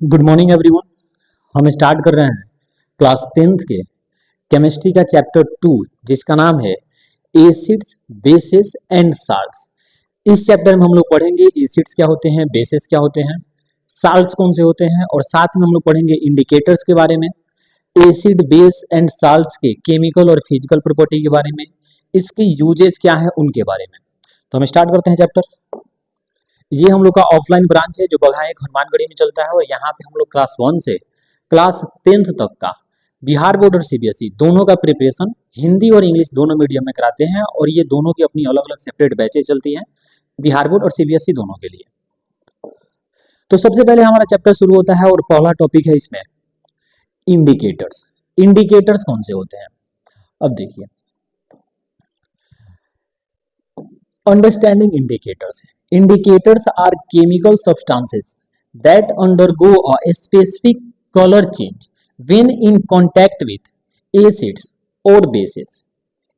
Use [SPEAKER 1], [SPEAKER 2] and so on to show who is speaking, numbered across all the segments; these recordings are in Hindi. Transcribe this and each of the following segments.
[SPEAKER 1] Good morning everyone. हम स्टार्ट कर रहे हैं क्लास 10th के केमिस्ट्री का चैप्टर 2 जिसका नाम है एसिड्स, बेसिस एंड साल्ट्स। इस चैप्टर में हम लोग पढ़ेंगे एसिड्स क्या होते हैं, बेसिस क्या होते हैं, साल्ट्स कौन से होते हैं, और साथ में हम लोग पढ़ेंगे इंडिकेटर्स के बारे में, एसिड, बेस एंड साल्ट्स के केमिकल और फिजिकल प्रॉपर्टी के बारे में, इसकी यूजेज क्या है उनके बारे में। तो हम स्टार्ट करते हैं चैप्टर। ये हम लोग का ऑफलाइन ब्रांच है जो बघाएक हनुमानगढ़ी में चलता है, और यहाँ पे हम लोग क्लास 1 से क्लास 10th तक का बिहार बोर्ड और सीबीएसई दोनों का प्रिपरेशन हिंदी और इंग्लिश दोनों मीडियम में कराते हैं, और ये दोनों की अपनी अलग अलग सेपरेट बैचेज चलती हैं बिहार बोर्ड और सीबीएसई दोनों के लिए। तो सबसे पहले हमारा चैप्टर शुरू होता है और पहला टॉपिक है इसमें इंडिकेटर्स। इंडिकेटर्स कौन से होते हैं, अब देखिए। Understanding indicators. Indicators are chemical substances that undergo a specific color change when in contact with acids or bases.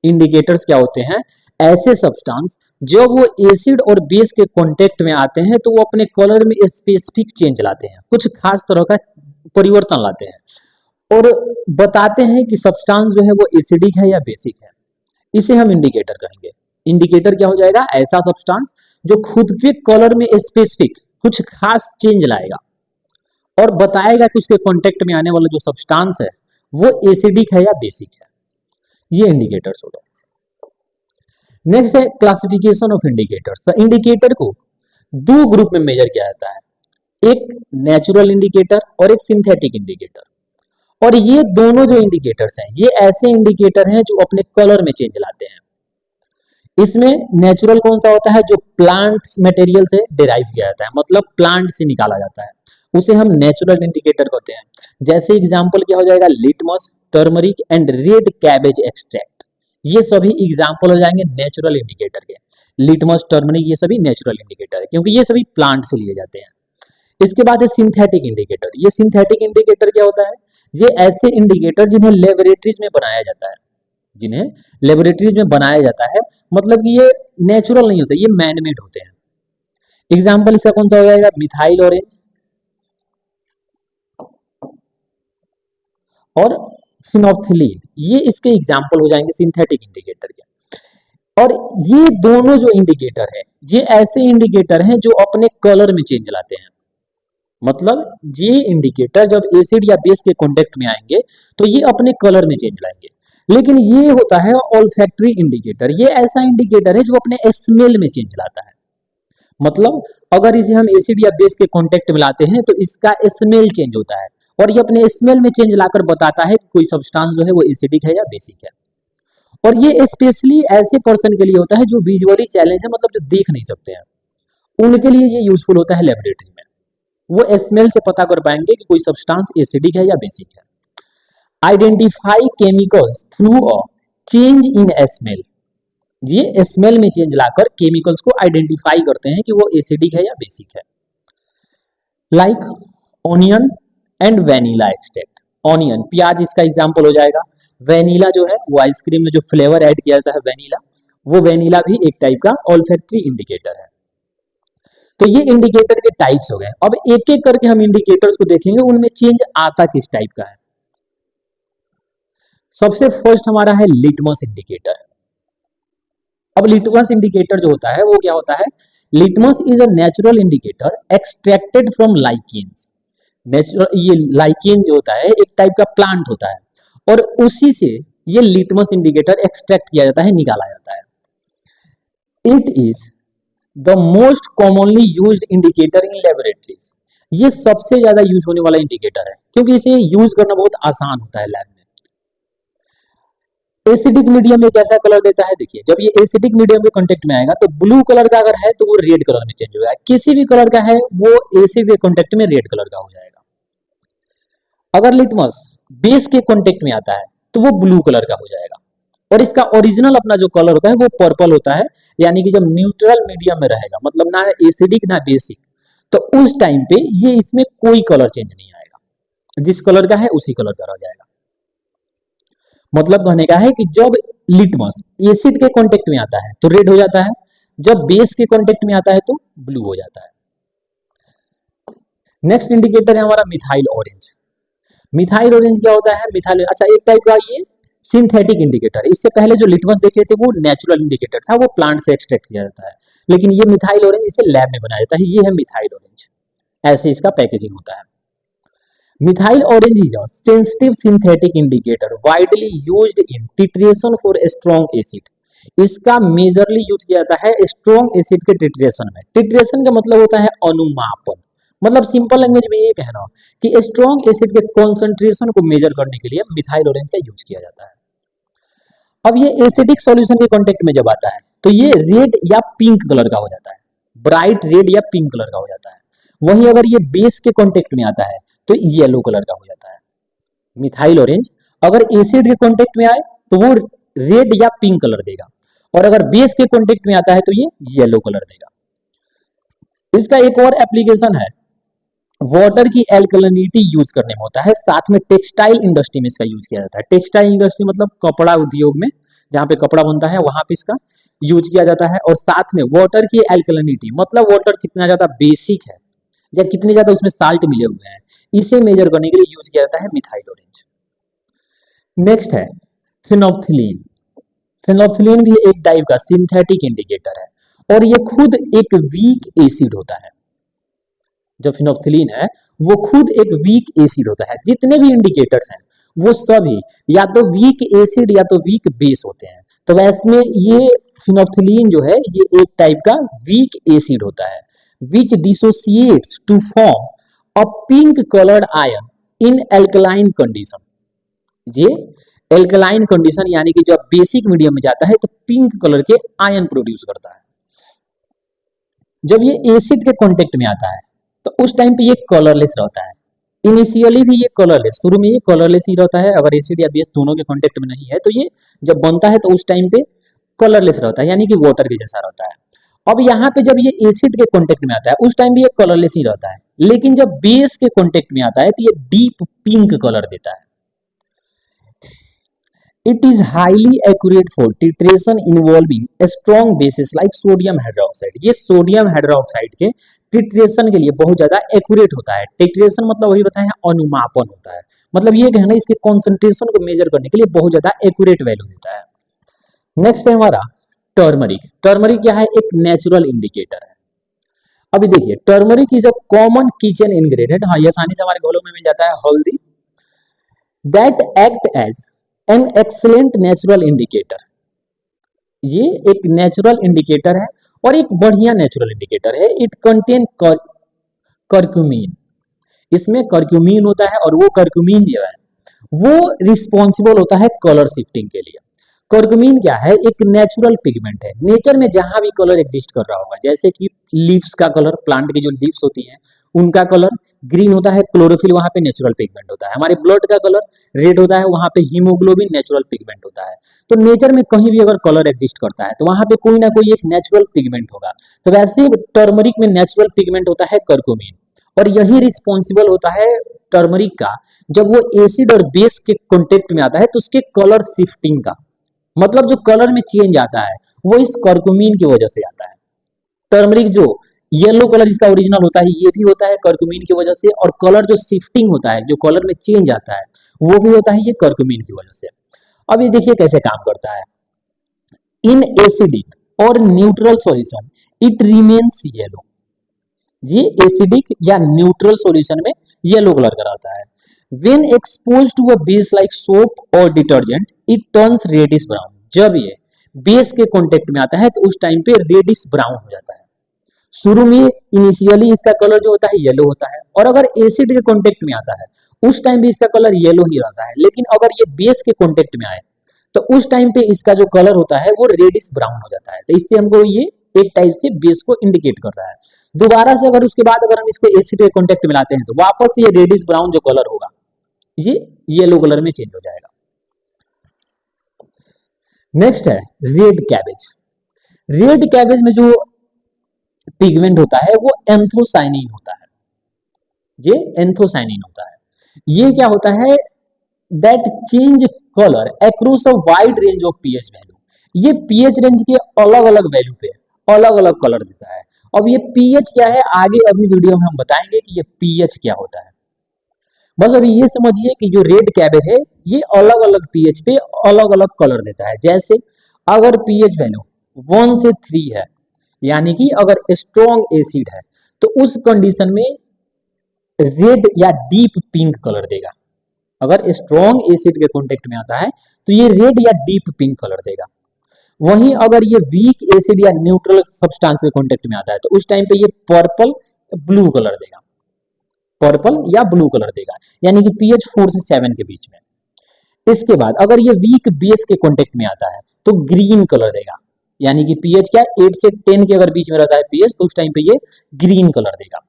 [SPEAKER 1] Indicators क्या होते हैं? ऐसे सब्सटेंस जब वो एसिड और बेस के कांटेक्ट में आते हैं तो वो अपने कलर में स्पेसिफिक चेंज लाते हैं, कुछ खास तरह का परिवर्तन लाते हैं और बताते हैं कि सब्सटेंस जो है वो एसिडिक है या बेसिक है। इसे हम इंडिकेटर कहेंगे। इंडिकेटर क्या हो जाएगा? ऐसा सब्सटेंस जो खुद के कलर में स्पेसिफिक कुछ खास चेंज लाएगा और बताएगा कि उसके कांटेक्ट में आने वाला जो सब्सटेंस है वो एसिडिक है या बेसिक है। ये इंडिकेटर्स हो गए। नेक्स्ट है क्लासिफिकेशन ऑफ इंडिकेटर्स। इंडिकेटर को दो ग्रुप में मेजर किया जाता है, एक नेचुरल इंडिकेटर और एक सिंथेटिक इंडिकेटर। और ये दोनों जो इंडिकेटर्स हैं ये ऐसे इंडिकेटर हैं जो अपने कलर में चेंज लाते हैं। इसमें नेचुरल कौन सा होता है? जो प्लांट मटेरियल से डिराइव किया जाता है, मतलब प्लांट से निकाला जाता है, उसे हम नेचुरल इंडिकेटर कहते हैं। जैसे एग्जांपल क्या हो जाएगा? Litmus, turmeric and red cabbage extract, ये सभी एग्जांपल हो जाएंगे नेचुरल इंडिकेटर के। लिटमस, टर्मरिक ये सभी नेचुरल इंडिकेटर है क्योंकि ये सभी प्लांट से लिए जाते हैं। इसके बाद है सिंथेटिक इंडिकेटर। ये सिंथेटिक इंडिकेटर क्या होता है? ये ऐसे इंडिकेटर जिन्हें लेबोरेटरीज में बनाया जाता है, जिन्हें लेबोरेटरीज में बनाया जाता है, मतलब कि ये नेचुरल नहीं होते, ये मैनमेड होते हैं। एग्जाम्पल इसका कौन सा हो जाएगा? मिथाइल ऑरेंज और फिनोल्फथलीन, ये इसके एग्जाम्पल हो जाएंगे सिंथेटिक इंडिकेटर के। और ये दोनों जो इंडिकेटर है ये ऐसे इंडिकेटर हैं जो अपने कलर में चेंज लाते हैं। मतलब ये इंडिकेटर जब एसिड या बेस के कांटेक्ट में आएंगे तो ये अपने कलर में चेंज लाएंगे। लेकिन ये होता है ऑल्फैक्टरी इंडिकेटर। ये ऐसा इंडिकेटर है जो अपने स्मेल में चेंज लाता है। मतलब अगर इसे हम एसिड या बेस के कांटेक्ट में लाते हैं तो इसका स्मेल चेंज होता है और ये अपने स्मेल में चेंज लाकर बताता है कि कोई सब्सटेंस जो है वो एसिडिक है या बेसिक है। और ये स्पेशली ऐसे पर्सन के लिए होता है जो विजुअली चैलेंज है, मतलब जो देख नहीं सकते हैं, उनके लिए ये यूजफुल होता है। लेबोरेटरी में वो स्मेल से पता कर पाएंगे कि कोई सब्सटेंस एसिडिक है या बेसिक है। Identify chemicals through a change in smell. ये स्मेल में चेंज लाकर केमिकल्स को आइडेंटिफाई करते हैं कि वो एसिडिक है या बेसिक है। Like onion and vanilla extract. Onion, प्याज इसका एग्जांपल हो जाएगा। वेनिला जो है वो आइसक्रीम में जो फ्लेवर ऐड किया जाता है वेनिला, वो वेनिला भी एक टाइप का ऑल्फैक्टरी इंडिकेटर है। तो ये इंडिकेटर के टाइप्स हो गए। अब एक एक करके हम इंडिकेटर्स को देखेंगे उनमें चेंज आता किस टाइप का है। सबसे फर्स्ट हमारा है लिटमस इंडिकेटर। अब लिटमस इंडिकेटर जो होता है वो क्या होता है? Litmus is a natural indicator extracted from lichens. Natural, ये लाइकेन जो होता है एक टाइप का प्लांट होता है और उसी से ये लिटमस इंडिकेटर एक्सट्रैक्ट किया जाता है, निकाला जाता है। It is the most commonly used indicator in laboratories. ये सबसे ज्यादा यूज होने वाला इंडिकेटर है क्योंकि इसे यूज करना बहुत आसान होता है लैब में। एसिडिक मीडियम में कैसा कलर देता है? देखिए, जब ये एसिडिक मीडियम के कांटेक्ट में आएगा तो ब्लू कलर का अगर है तो वो रेड कलर में चेंज हो जाएगा। किसी भी कलर का है वो एसिड के कांटेक्ट में रेड कलर का हो जाएगा। अगर लिटमस बेस के कांटेक्ट में आता है तो वो ब्लू कलर का हो जाएगा और इसका ओरिजिनल अपना जो कलर होता है वो पर्पल होता है। यानी कि जब न्यूट्रल मीडियम में रहेगा, मतलब ना एसिडिक ना बेसिक, तो उस टाइम पे ये इसमें कोई कलर चेंज नहीं आएगा, जिस कलर का है उसी कलर का रह जाएगा। मतलब कहने का है कि जब लिटमस एसिड के कांटेक्ट में आता है तो रेड हो जाता है, जब बेस के कांटेक्ट में आता है तो ब्लू हो जाता है। नेक्स्ट इंडिकेटर है हमारा मिथाइल ऑरेंज। मिथाइल ऑरेंज क्या होता है? मिथाइल, अच्छा, एक टाइप का ये सिंथेटिक इंडिकेटर है। इससे पहले जो लिटमस देखे थे वो नेचुरल इंडिकेटर था, वो प्लांट से एक्सट्रैक्ट किया जाता है, लेकिन ये मिथाइल ऑरेंज इसे लैब में बनाया जाता है। ये है मिथाइल ऑरेंज, ऐसे इसका पैकेजिंग होता है। Methyl orange is a sensitive synthetic indicator widely used in titration for strong acid. इसका मेजरली यूज किया जाता है स्ट्रॉन्ग एसिड के टिट्रेशन में। टिट्रेशन का मतलब होता है अनुमापन, मतलब सिंपल लैंग्वेज में ये कहना कि स्ट्रॉन्ग एसिड के कॉन्सेंट्रेशन को मेजर करने के लिए मिथाइल ऑरेंज का यूज किया जाता है। अब ये एसिडिक सॉल्यूशन के कांटेक्ट में जब आता है तो ये रेड या पिंक कलर का हो जाता है, ब्राइट रेड या पिंक कलर का हो जाता है। वहीं अगर ये बेस के कांटेक्ट में आता है तो येलो कलर का हो जाता है। मिथाइल ऑरेंज अगर एसिड के कांटेक्ट में आए तो वो रेड या पिंक कलर देगा, और अगर बेस के कांटेक्ट में आता है तो ये येलो कलर देगा। इसका एक और एप्लीकेशन है, वाटर की एल्कलिनिटी यूज करने में होता है, साथ में टेक्सटाइल इंडस्ट्री में इसका यूज किया जाता है। टेक्सटाइल इंडस्ट्री मतलब कपड़ा उद्योग में, जहां पे कपड़ा बनता है वहां पे इसका यूज किया जाता है। और साथ में वाटर की एल्कलिनिटी मतलब वाटर कितना ज्यादा बेसिक है या कितने ज्यादा उसमें साल्ट मिले हुए हैं, इसे मेजर करने के लिए यूज किया जाता है मिथाइल ऑरेंज। नेक्स्ट है फिनोप्थिलीन। फिनोप्थिलीन भी एक टाइप का सिंथेटिक इंडिकेटर है, और ये खुद एक वीक एसिड होता है। जो फिनोप्थिलीन है वो खुद एक वीक एसिड होता है। जितने भी इंडिकेटर्स हैं वो सभी या तो वीक एसिड या तो वीक बेस होते हैं। तो वैसे में ये फिनोप्थिलीन जो है ये एक टाइप का वीक एसिड होता है, which dissociates to form a pink coloured ion in alkaline condition. ये एल्कलाइन कंडीशन यानी कि जब बेसिक मीडियम में जाता है तो पिंक कलर के आयन प्रोड्यूस करता है। जब ये एसिड के कांटेक्ट में आता है तो उस टाइम पे ये कलरलेस रहता है। इनिशियली भी ये कलरलेस, शुरू में ये कलरलेस ही रहता है। अगर एसिड या बेस दोनों के कांटेक्ट में नहीं है तो ये जब बनता है तो उस टाइम पे कलरलेस रहता है, यानी कि वाटर के जैसा रहता है। अब यहाँ पे जब ये एसिड के कांटेक्ट में आता है उस टाइम भी ये कलरलेस ही रहता है, लेकिन जब बेस के कांटेक्ट में आता है तो ये डीप पिंक कलर देता है। It is highly accurate for titration involving strong bases like sodium hydroxide। ये सोडियम हाइड्रोक्साइड के टिट्रेशन के लिए बहुत ज्यादा एक्यूरेट होता है। टिट्रेशन मतलब वही बताया अनुमापन होता है, मतलब ये कहना इसके कॉन्सेंट्रेशन को मेजर करने के लिए बहुत ज्यादा एक्यूरेट वैल्यू देता है। नेक्स्ट है हमारा टर्मरिक। टर्मरिक क्या है? एक नेचुरल इंडिकेटर है। अभी देखिए turmeric is a common kitchen ingredient. हाँ, ये आसानी से हमारे घरों में मिल जाता है, हल्दी। That act as an excellent natural indicator. ये एक नेचुरल इंडिकेटर है और एक बढ़िया नेचुरल इंडिकेटर है। It contain curcumin. इसमें करक्यूमिन होता है और वो करक्यूमिन जो है वो रिस्पॉन्सिबल होता है कलर शिफ्टिंग के लिए। करक्यूमिन क्या है? एक नेचुरल पिगमेंट है। नेचर में जहां भी कलर एग्जिस्ट कर रहा होगा, जैसे कि लीव्स का कलर, प्लांट की जो लीव्स होती हैं उनका कलर ग्रीन होता है, क्लोरोफिल वहां पे नेचुरल पिगमेंट होता है। हमारे ब्लड का कलर रेड होता है, वहां पे हीमोग्लोबिन नेचुरल पिगमेंट होता है। तो नेचर में कहीं भी अगर कलर एग्जिस्ट करता है तो वहां पे कोई ना कोई एक नेचुरल पिगमेंट होगा। तो वैसे टर्मरिक में नेचुरल पिगमेंट होता है करक्यूमिन, और यही रिस्पॉन्सिबल होता है टर्मरिक का जब वो एसिड और बेस के कॉन्टेक्ट में आता है तो उसके कलर शिफ्टिंग का, मतलब जो कलर में चेंज आता है वो इस करक्यूमिन की वजह से आता है। टर्मरिक जो येलो कलर इसका ओरिजिनल होता है ये भी होता है करक्यूमिन की वजह से, और कलर जो शिफ्टिंग होता है, जो कलर में चेंज आता है वो भी होता है ये करक्यूमिन की वजह से। अब ये देखिए कैसे काम करता है। इन एसिडिक और neutral solution it remains yellow. ये एसिडिक या न्यूट्रल सॉल्यूशन में येलो कलर का रहता है। When exposed to a base like soap और detergent it turns reddish brown. जब ये बेस के कांटेक्ट में आता है तो उस टाइम पे रेडिश ब्राउन हो जाता है। शुरू में इनिशियली इसका कलर जो होता है येलो होता है, और अगर एसिड के कांटेक्ट में आता है उस टाइम भी इसका कलर येलो ही रहता है। लेकिन अगर ये बेस के कांटेक्ट में आए तो उस टाइम पे इसका जो कलर होता है वो रेडिश ब्राउन हो जाता है। तो इससे हमको ये एक टाइप से बेस को इंडिकेट कर रहा है। दोबारा से अगर उसके बाद अगर हम इसको एसिड के कांटेक्ट में लाते हैं तो वापस ये रेडिश ब्राउन जो कलर होगा ये येलो कलर में चेंज हो जाएगा। नेक्स्ट है रेड कैबेज। रेड कैबेज में जो पिगमेंट होता है वो एंथोसाइनिन होता है। ये एंथोसाइनिन होता है। ये क्या होता है? That change colour across a wide range of pH value. ये पीएच रेंज के अलग अलग वैल्यू पे अलग अलग कलर देता है। अब ये पीएच क्या है, आगे अभी वीडियो में हम बताएंगे कि ये पीएच क्या होता है। बस अभी ये समझिए कि जो रेड कैबेज है ये अलग अलग पीएच पे अलग अलग कलर देता है। जैसे अगर पीएच वैल्यू 1 से 3 है, यानी कि अगर स्ट्रॉन्ग एसिड है, तो उस कंडीशन में रेड या डीप पिंक कलर देगा। अगर स्ट्रॉन्ग एसिड के कांटेक्ट में आता है तो ये रेड या डीप पिंक कलर देगा। वहीं अगर ये वीक एसिड या न्यूट्रल सब्सटेंस के कांटेक्ट में आता है तो उस टाइम पे ये पर्पल ब्लू कलर देगा, पर्पल या ब्लू कलर देगा, यानी कि पीएच 4 से 7 के बीच में। इसके बाद अगर ये वीक बेस के कांटेक्ट में आता है तो ग्रीन कलर देगा, यानी कि पीएच क्या 8 से 10 के अगर बीच में रहता है पीएच तो उस टाइम पे ये ग्रीन कलर देगा।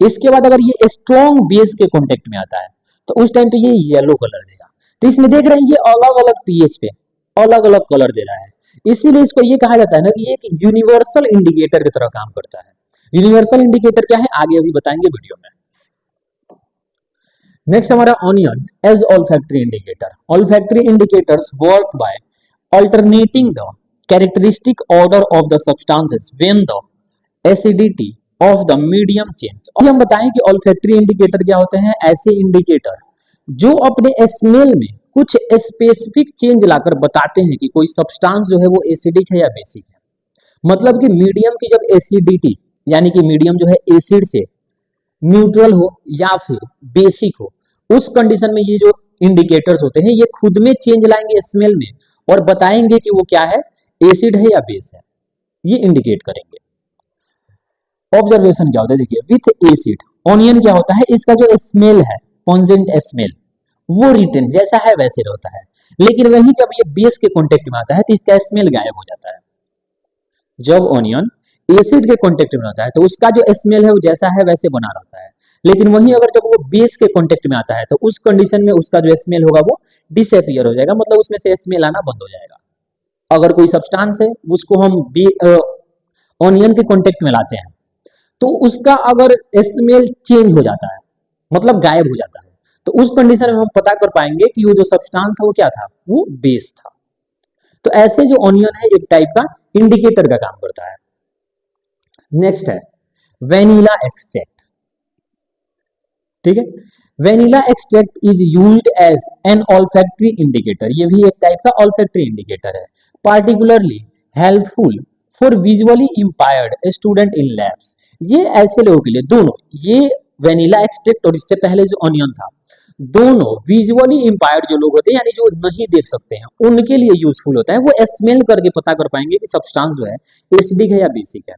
[SPEAKER 1] इसके बाद अगर ये स्ट्रॉन्ग बेस के कांटेक्ट में आता है तो उस टाइम पे ये येलो कलर देगा। तो इसमें देख रहे हैं ये अलग अलग पीएच पे अलग अलग कलर दे रहा है, इसीलिए इसको ये कहा जाता है ना कि ये एक यूनिवर्सल इंडिकेटर की तरह काम करता है। यूनिवर्सल इंडिकेटर क्या है आगे अभी बताएंगे वीडियो में। नेक्स्ट हमारा onion as olfactory indicator. Olfactory indicators work by alternating the characteristic order of the substances when the acidity of the medium change. और हम बताएं कि ऑल्फैक्टरी इंडिकेटर क्या होते हैं, ऐसे इंडिकेटर जो अपने स्मेल में कुछ स्पेसिफिक चेंज लाकर बताते हैं कि कोई सब्सटेंस जो है वो एसिडिक है या बेसिक है। मतलब कि मीडियम की जब एसिडिटी यानी कि मीडियम जो है एसिड से न्यूट्रल हो या फिर बेसिक हो, उस कंडीशन में ये जो इंडिकेटर्स होते हैं ये खुद में चेंज लाएंगे स्मेल में और बताएंगे कि वो क्या है, एसिड है या बेस है, ये इंडिकेट करेंगे। ऑब्जर्वेशन क्या होता है देखिए, विथ एसिड ऑनियन क्या होता है, इसका जो स्मेल है पॉन्जेंट स्मेल वो रिटेन जैसा है वैसे रहता है, लेकिन वही जब ये बेस के कांटेक्ट में आता है तो इसका स्मेल गायब हो जाता है। जब ऑनियन एसिड के कांटेक्ट में आता है तो उसका जो स्मेल है वो जैसा है वैसे बना रहता है, लेकिन वहीं अगर जब वो बेस के कांटेक्ट में आता है तो उस कंडीशन में उसका जो स्मेल होगा वो डिसअपियर हो जाएगा, मतलब उसमें से स्मेल आना बंद हो जाएगा। अगर कोई सब्सटेंस है उसको हम ऑनियन के कांटेक्ट में लाते हैं तो उसका अगर स्मेल चेंज हो जाता है मतलब गायब हो जाता है, तो उस कंडीशन में हम पता कर पाएंगे कि वो जो सब्सटेंस था वो क्या था, वो बेस था। तो ऐसे जो ऑनियन है एक टाइप का इंडिकेटर का काम करता है। नेक्स्ट है वेनिला एक्सट्रैक्ट। ठीक है, vanilla extract is used as an olfactory indicator. ये भी एक टाइप का ऑल्फैक्टरी इंडिकेटर है, particularly helpful for visually impaired student in labs. ये ऐसे लोगों के लिए दोनों, ये वेनिला एक्सट्रैक्ट और इससे पहले जो ऑनियन था, दोनों विजुअली इंपायर्ड जो लोग होते हैं यानी जो नहीं देख सकते हैं उनके लिए यूजफुल होता है। वो स्मेल करके पता कर पाएंगे कि सब्सटेंस जो है एसिडिक है या बेसिक है।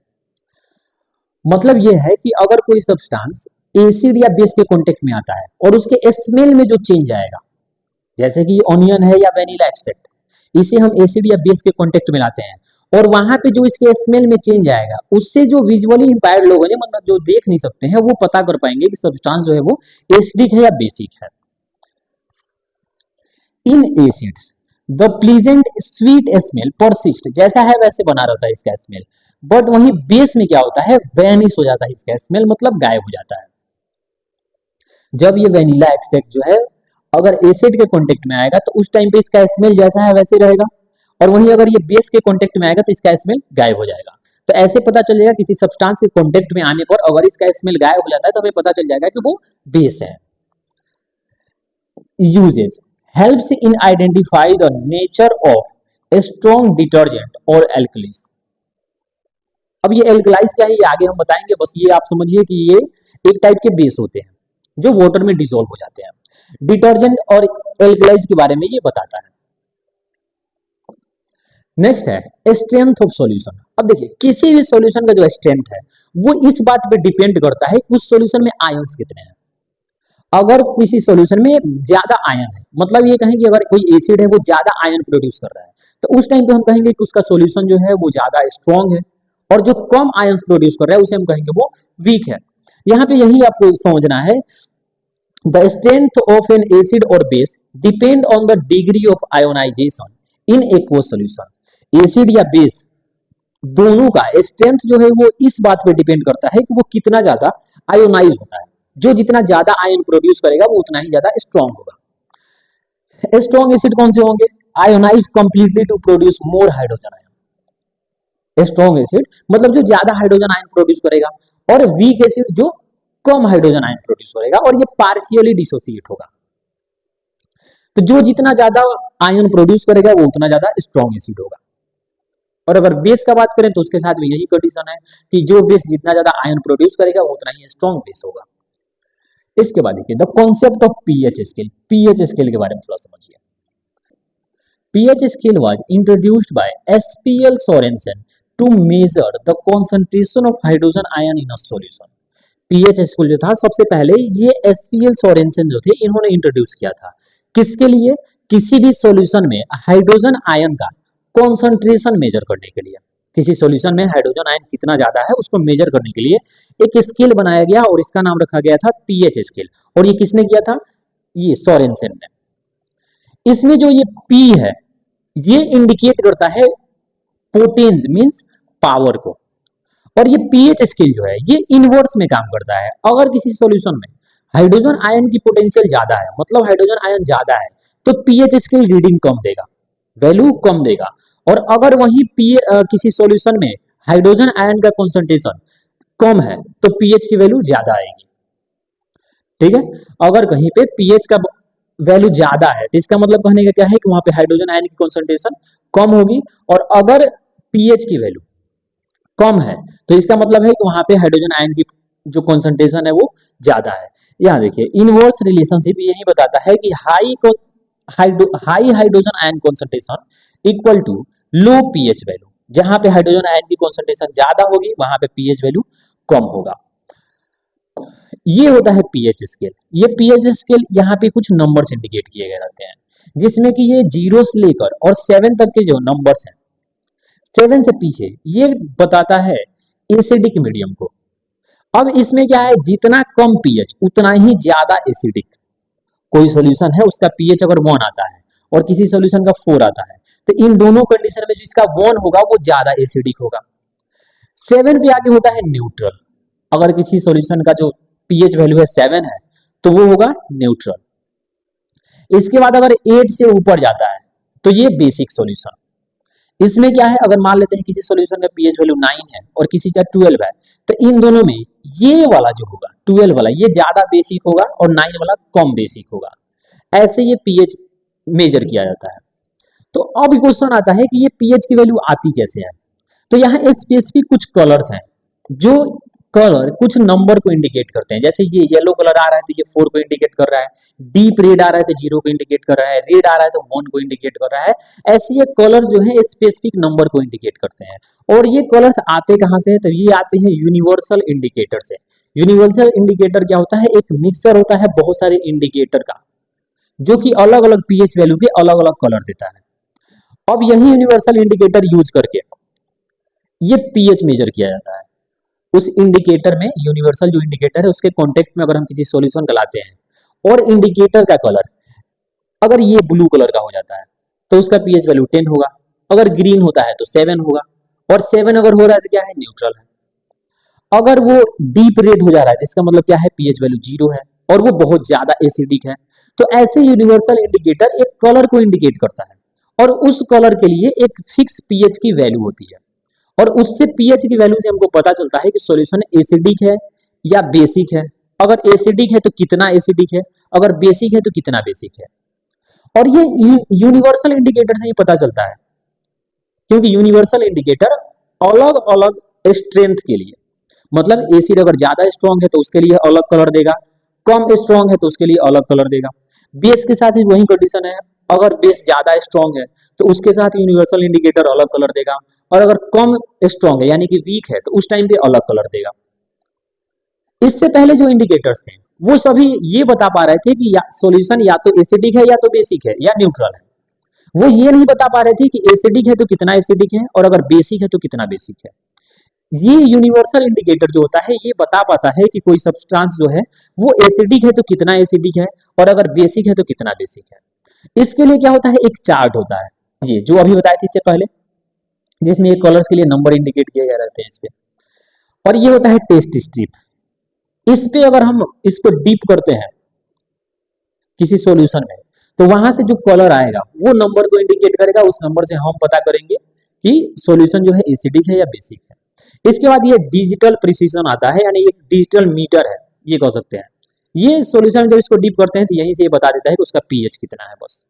[SPEAKER 1] मतलब ये है कि अगर कोई सब्सटेंस एसिड या बेस के कांटेक्ट में आता है और उसके स्मेल में जो चेंज आएगा, जैसे कि ऑनियन है या वेनिला एक्सट्रैक्ट, इसे हम एसिड या बेस के कांटेक्ट में लाते हैं और वहां पे जो इसके स्मेल में चेंज आएगा उससे जो विजुअली इंपायर्ड लोग हैं मतलब जो देख नहीं सकते हैं वो पता कर पाएंगे कि सब्सटेंस जो है वो एसिडिक है या बेसिक है। In acids the pleasant sweet smell persist, जैसा है वैसे बना रहता है इसका स्मेल, बट वहीं बेस में क्या होता है, वैनिश हो जाता है इसका स्मेल, मतलब गायब हो जाता है। जब ये वेनिला एक्सट्रैक्ट जो है अगर एसिड के कांटेक्ट में आएगा तो उस टाइम पे इसका स्मेल जैसा है वैसे रहेगा, और वहीं अगर ये बेस के कांटेक्ट में आएगा तो इसका स्मेल गायब हो जाएगा। तो ऐसे पता चल जाएगा किसी सब्सटेंस के कांटेक्ट में आने पर अगर इसका स्मेल गायब हो जाता है तो हमें पता चल जाएगा कि वो बेस है। Uses helps in identify the nature of a strong detergent or alkalis। अब ये एल्कलाइज क्या है ये आगे हम बताएंगे, बस ये आप समझिए कि ये एक टाइप के बेस होते हैं जो वाटर में डिसॉल्व हो जाते हैं। डिटर्जेंट और एल्कलाइज के बारे में ये बताता है। नेक्स्ट है स्ट्रेंथ ऑफ सॉल्यूशन। अब देखिए किसी भी सॉल्यूशन का जो स्ट्रेंथ है वो इस बात पे डिपेंड करता है कि उस सॉल्यूशन में आयंस कितने हैं। अगर किसी सॉल्यूशन में ज्यादा आयन है, मतलब ये कहें कि अगर कोई एसिड है वो ज्यादा आयन प्रोड्यूस कर रहा है तो उस टाइम पे हम कहेंगे कि उसका सॉल्यूशन जो है वो ज्यादा स्ट्रॉन्ग है, और जो कम आयन प्रोड्यूस कर रहा है उसे हम कहेंगे वो वीक है। यहाँ पे यही आपको समझना है, the strength of an acid और base depend on the degree of ionization in aqueous solution. Acid या बेस दोनों का स्ट्रेंथ जो है वो इस बात पे डिपेंड करता है कि वो कितना ज्यादा आयोनाइज होता है। जो जितना ज्यादा आयन प्रोड्यूस करेगा वो उतना ही ज्यादा स्ट्रॉन्ग होगा। स्ट्रॉन्ग एसिड कौन से होंगे, ionised completely to produce more hydrogen ion. Strong acid मतलब जो ज्यादा हाइड्रोजन आयन प्रोड्यूस करेगा, और वीक एसिड जो कम हाइड्रोजन आयन प्रोड्यूस करेगा, और ये पार्शियली डिसोसिएट होगा। तो जो जितना ज्यादा आयन प्रोड्यूस करेगा वो उतना ज्यादा स्ट्रॉन्ग एसिड होगा। और अगर बेस का बात करें तो उसके साथ भी यही कंडीशन है कि जो बेस जितना ज्यादा आयन प्रोड्यूस करेगा वो उतना ही स्ट्रॉन्ग बेस होगा। इसके बाद देखिए the concept of pH scale. PH scale के बारे में थोड़ा समझिए। pH scale was introduced by SPL Sorensen to measure the concentration of hydrogen ion in a solution. pH scale जो था सबसे पहले ये SPL Sorensen जो थे इन्होंने इंट्रोड्यूस किया था। किसके लिए? किसी भी सॉल्यूशन में हाइड्रोजन आयन का कॉन्सेंट्रेशन मेजर करने के लिए। किसी सॉल्यूशन में हाइड्रोजन आयन कितना ज्यादा है उसको मेजर करने के लिए एक स्केल बनाया गया और इसका नाम रखा गया था पीएच स्केल। और ये किसने किया था? ये सोरेनसेन ने। इसमें जो ये P है ये इंडिकेट करता है पोटेंस मींस पावर को, और ये पीएच स्केल जो है ये इनवर्स में काम करता है। अगर किसी सॉल्यूशन में हाइड्रोजन आयन की पोटेंशियल ज्यादा है, मतलब हाइड्रोजन आयन ज्यादा है, तो पीएच स्केल रीडिंग कम देगा, वैल्यू कम देगा। और अगर वही किसी सॉल्यूशन में हाइड्रोजन आयन का कंसंट्रेशन कम है तो पीएच की वैल्यू ज्यादा आएगी। ठीक है, अगर कहीं पे पीएच का वैल्यू ज्यादा है तो इसका मतलब कहने का क्या है कि वहां पे हाइड्रोजन आयन की कंसंट्रेशन कम होगी, और अगर पीएच की वैल्यू कम है तो इसका मतलब है कि वहां पे हाइड्रोजन आयन की जो कंसंट्रेशन है वो ज्यादा है। यहाँ देखिए इनवर्स रिलेशनशिप यही बताता है कि high hydrogen ion concentration equal to low pH value. जहां पे हाइड्रोजन आयन की कंसंट्रेशन ज्यादा होगी वहां पे पीएच वैल्यू कम होगा। ये होता है पीएच स्केल। ये पीएच स्केल यहाँ पे कुछ नंबर्स इंडिकेट किए गए रहते हैं, जिसमें कि ये 0 से लेकर और 7 तक के जो नंबर्स हैं, 7 से पीछे, ये बताता है एसिडिक मीडियम को। अब इसमें क्या है, जितना कम पीएच उतना ही ज्यादा एसिडिक। कोई सॉल्यूशन है उसका पीएच अगर 1 आता है और किसी सॉल्यूशन का 4 आता है, तो इन दोनों कंडीशन में जो इसका 1 होगा वो ज्यादा एसिडिक होगा। 7 पे आगे होता है न्यूट्रल। अगर किसी सॉल्यूशन का जो पीएच वैल्यू है 7 है तो वो होगा न्यूट्रल। इसके बाद अगर 8 से ऊपर जाता है तो ये बेसिक सॉल्यूशन। इसमें क्या है, अगर मान लेते हैं किसी सॉल्यूशन का पीएच वैल्यू 9 है और किसी का 12 है, तो इन दोनों में ये वाला जो होगा 12 वाला ये ज्यादा बेसिक होगा और 9 वाला कम बेसिक होगा। ऐसे ये पीएच मेजर किया जाता है। तो अब क्वेश्चन आता है कि ये पीएच की वैल्यू आती कैसे है। तो यहाँ स्पेसिफिक कुछ कलर्स हैं जो कलर कुछ नंबर को इंडिकेट करते हैं। जैसे ये येलो कलर आ रहा है तो ये 4 को इंडिकेट कर रहा है, डीप रेड आ रहा है तो 0 को इंडिकेट कर रहा है, रेड आ रहा है तो 1 को इंडिकेट कर रहा है। ऐसे ये कलर जो है स्पेसिफिक नंबर को इंडिकेट करते हैं। और ये कलर्स आते कहाँ से है, तो ये आते हैं यूनिवर्सल इंडिकेटर से। यूनिवर्सल इंडिकेटर क्या होता है, एक मिक्सर होता है बहुत सारे इंडिकेटर का, जो कि अलग अलग पीएच वैल्यू के अलग अलग कलर देता है। अब यही यूनिवर्सल इंडिकेटर यूज करके ये पीएच मेजर किया जाता है। उस इंडिकेटर में, यूनिवर्सल जो इंडिकेटर है उसके कॉन्टेक्ट में अगर हम किसी सॉल्यूशन को लाते हैं और इंडिकेटर का कलर अगर ये ब्लू कलर का हो जाता है तो उसका पीएच वैल्यू 10 होगा, अगर ग्रीन होता है तो 7 होगा, और 7 अगर हो रहा है तो क्या है, न्यूट्रल है। अगर वो डीप रेड हो जा रहा है जिसका मतलब क्या है, पीएच वैल्यू 0 है और वो बहुत ज्यादा एसिडिक है। तो ऐसे यूनिवर्सल इंडिकेटर एक कलर को इंडिकेट करता है और उस कलर के लिए एक फिक्स पीएच की वैल्यू होती है, और उससे पीएच की वैल्यू से हमको पता चलता है कि सॉल्यूशन एसिडिक है या बेसिक है। अगर एसिडिक है तो कितना एसिडिक है, अगर बेसिक है तो कितना बेसिक है। और ये यूनिवर्सल इंडिकेटर से ही पता चलता है, क्योंकि यूनिवर्सल इंडिकेटर अलग अलग स्ट्रेंथ के लिए, मतलब एसिड अगर ज्यादा स्ट्रॉन्ग है तो उसके लिए अलग कलर देगा, कम स्ट्रॉन्ग है तो उसके लिए अलग कलर देगा। बेस के साथ भी वही कंडीशन है, अगर बेस ज्यादा स्ट्रॉन्ग है तो उसके साथ यूनिवर्सल इंडिकेटर अलग कलर देगा, और अगर कम स्ट्रॉन्ग है यानी कि वीक है तो उस टाइम पे अलग कलर देगा। इससे पहले जो इंडिकेटर्स थे वो सभी ये बता पा रहे थे कि सॉल्यूशन या तो एसिडिक है या तो बेसिक है या न्यूट्रल है। वो ये नहीं बता पा रहे थे कि एसिडिक है तो कितना एसिडिक है और अगर बेसिक है तो कितना बेसिक है। ये यूनिवर्सल इंडिकेटर जो होता है ये बता पाता है कि कोई सब्सटेंस जो है वो एसिडिक है तो कितना एसिडिक है और अगर बेसिक है तो कितना बेसिक है। इसके लिए क्या होता है, एक चार्ट होता है, ये जो अभी बताए थे इससे पहले, जिसमें ये कलर्स के लिए नंबर इंडिकेट किए जा रहे थे इस पे। और ये होता है टेस्ट स्ट्रिप। इस पे अगर हम इसको डीप करते हैं किसी सॉल्यूशन में तो वहां से जो कलर आएगा वो नंबर को इंडिकेट करेगा। उस नंबर से हम पता करेंगे कि सॉल्यूशन जो है एसिडिक है या बेसिक है। इसके बाद ये डिजिटल प्रिसीजन आता है, यानी एक डिजिटल मीटर है, ये कह सकते हैं। ये सॉल्यूशन जब इसको डीप करते हैं तो यहीं से ये बता देता है कि उसका पीएच कितना है बस।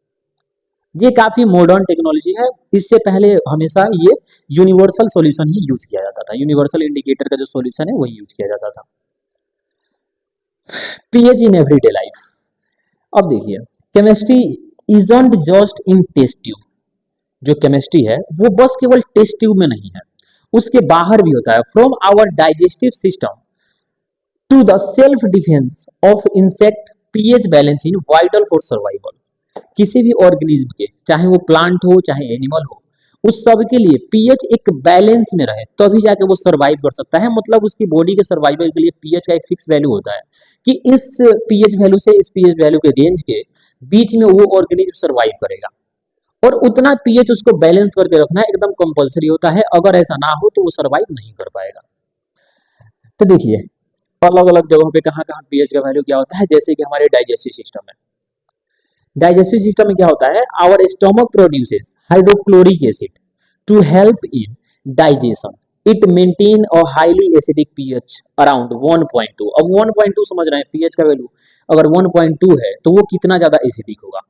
[SPEAKER 1] ये काफी मॉडर्न टेक्नोलॉजी है। इससे पहले हमेशा ये यूनिवर्सल सॉल्यूशन ही यूज किया जाता था, यूनिवर्सल इंडिकेटर का जो सॉल्यूशन है वही यूज किया जाता था। PH in everyday life. अब देखिए, chemistry isn't just in test tube. जो केमिस्ट्री है वो बस केवल टेस्ट ट्यूब में नहीं है, उसके बाहर भी होता है। From our digestive system to the self defence of insect, pH balance in vital for survival. किसी भी ऑर्गेनिज्म के, चाहे वो प्लांट हो चाहे एनिमल हो, उस सब के लिए पीएच एक बैलेंस में रहे तभी जाके वो सर्वाइव कर सकता है। मतलब उसकी बॉडी के सर्वाइवल के लिए पीएच का एक फिक्स वैल्यू होता है कि इस पीएच वैल्यू से इस पीएच वैल्यू के रेंज के बीच में वो ऑर्गेनिज्म सर्वाइव करेगा, और उतना पीएच उसको बैलेंस करके रखना एकदम कंपलसरी होता है। अगर ऐसा ना हो तो वो सर्वाइव नहीं कर पाएगा। तो देखिए, अलग अलग जगहों पे कहाँ कहाँ पीएच का वैल्यू क्या होता है। जैसे कि हमारे डाइजेस्टिव सिस्टम में, डाइजेस्टिव सिस्टम में क्या होता है, our stomach produces hydrochloric acid to help in digestion, it maintain a highly acidic pH around 1.2। अब 1.2 समझ रहे हैं पीएच का वैल्यू, अगर 1.2 है तो वो कितना ज्यादा एसिडिक होगा।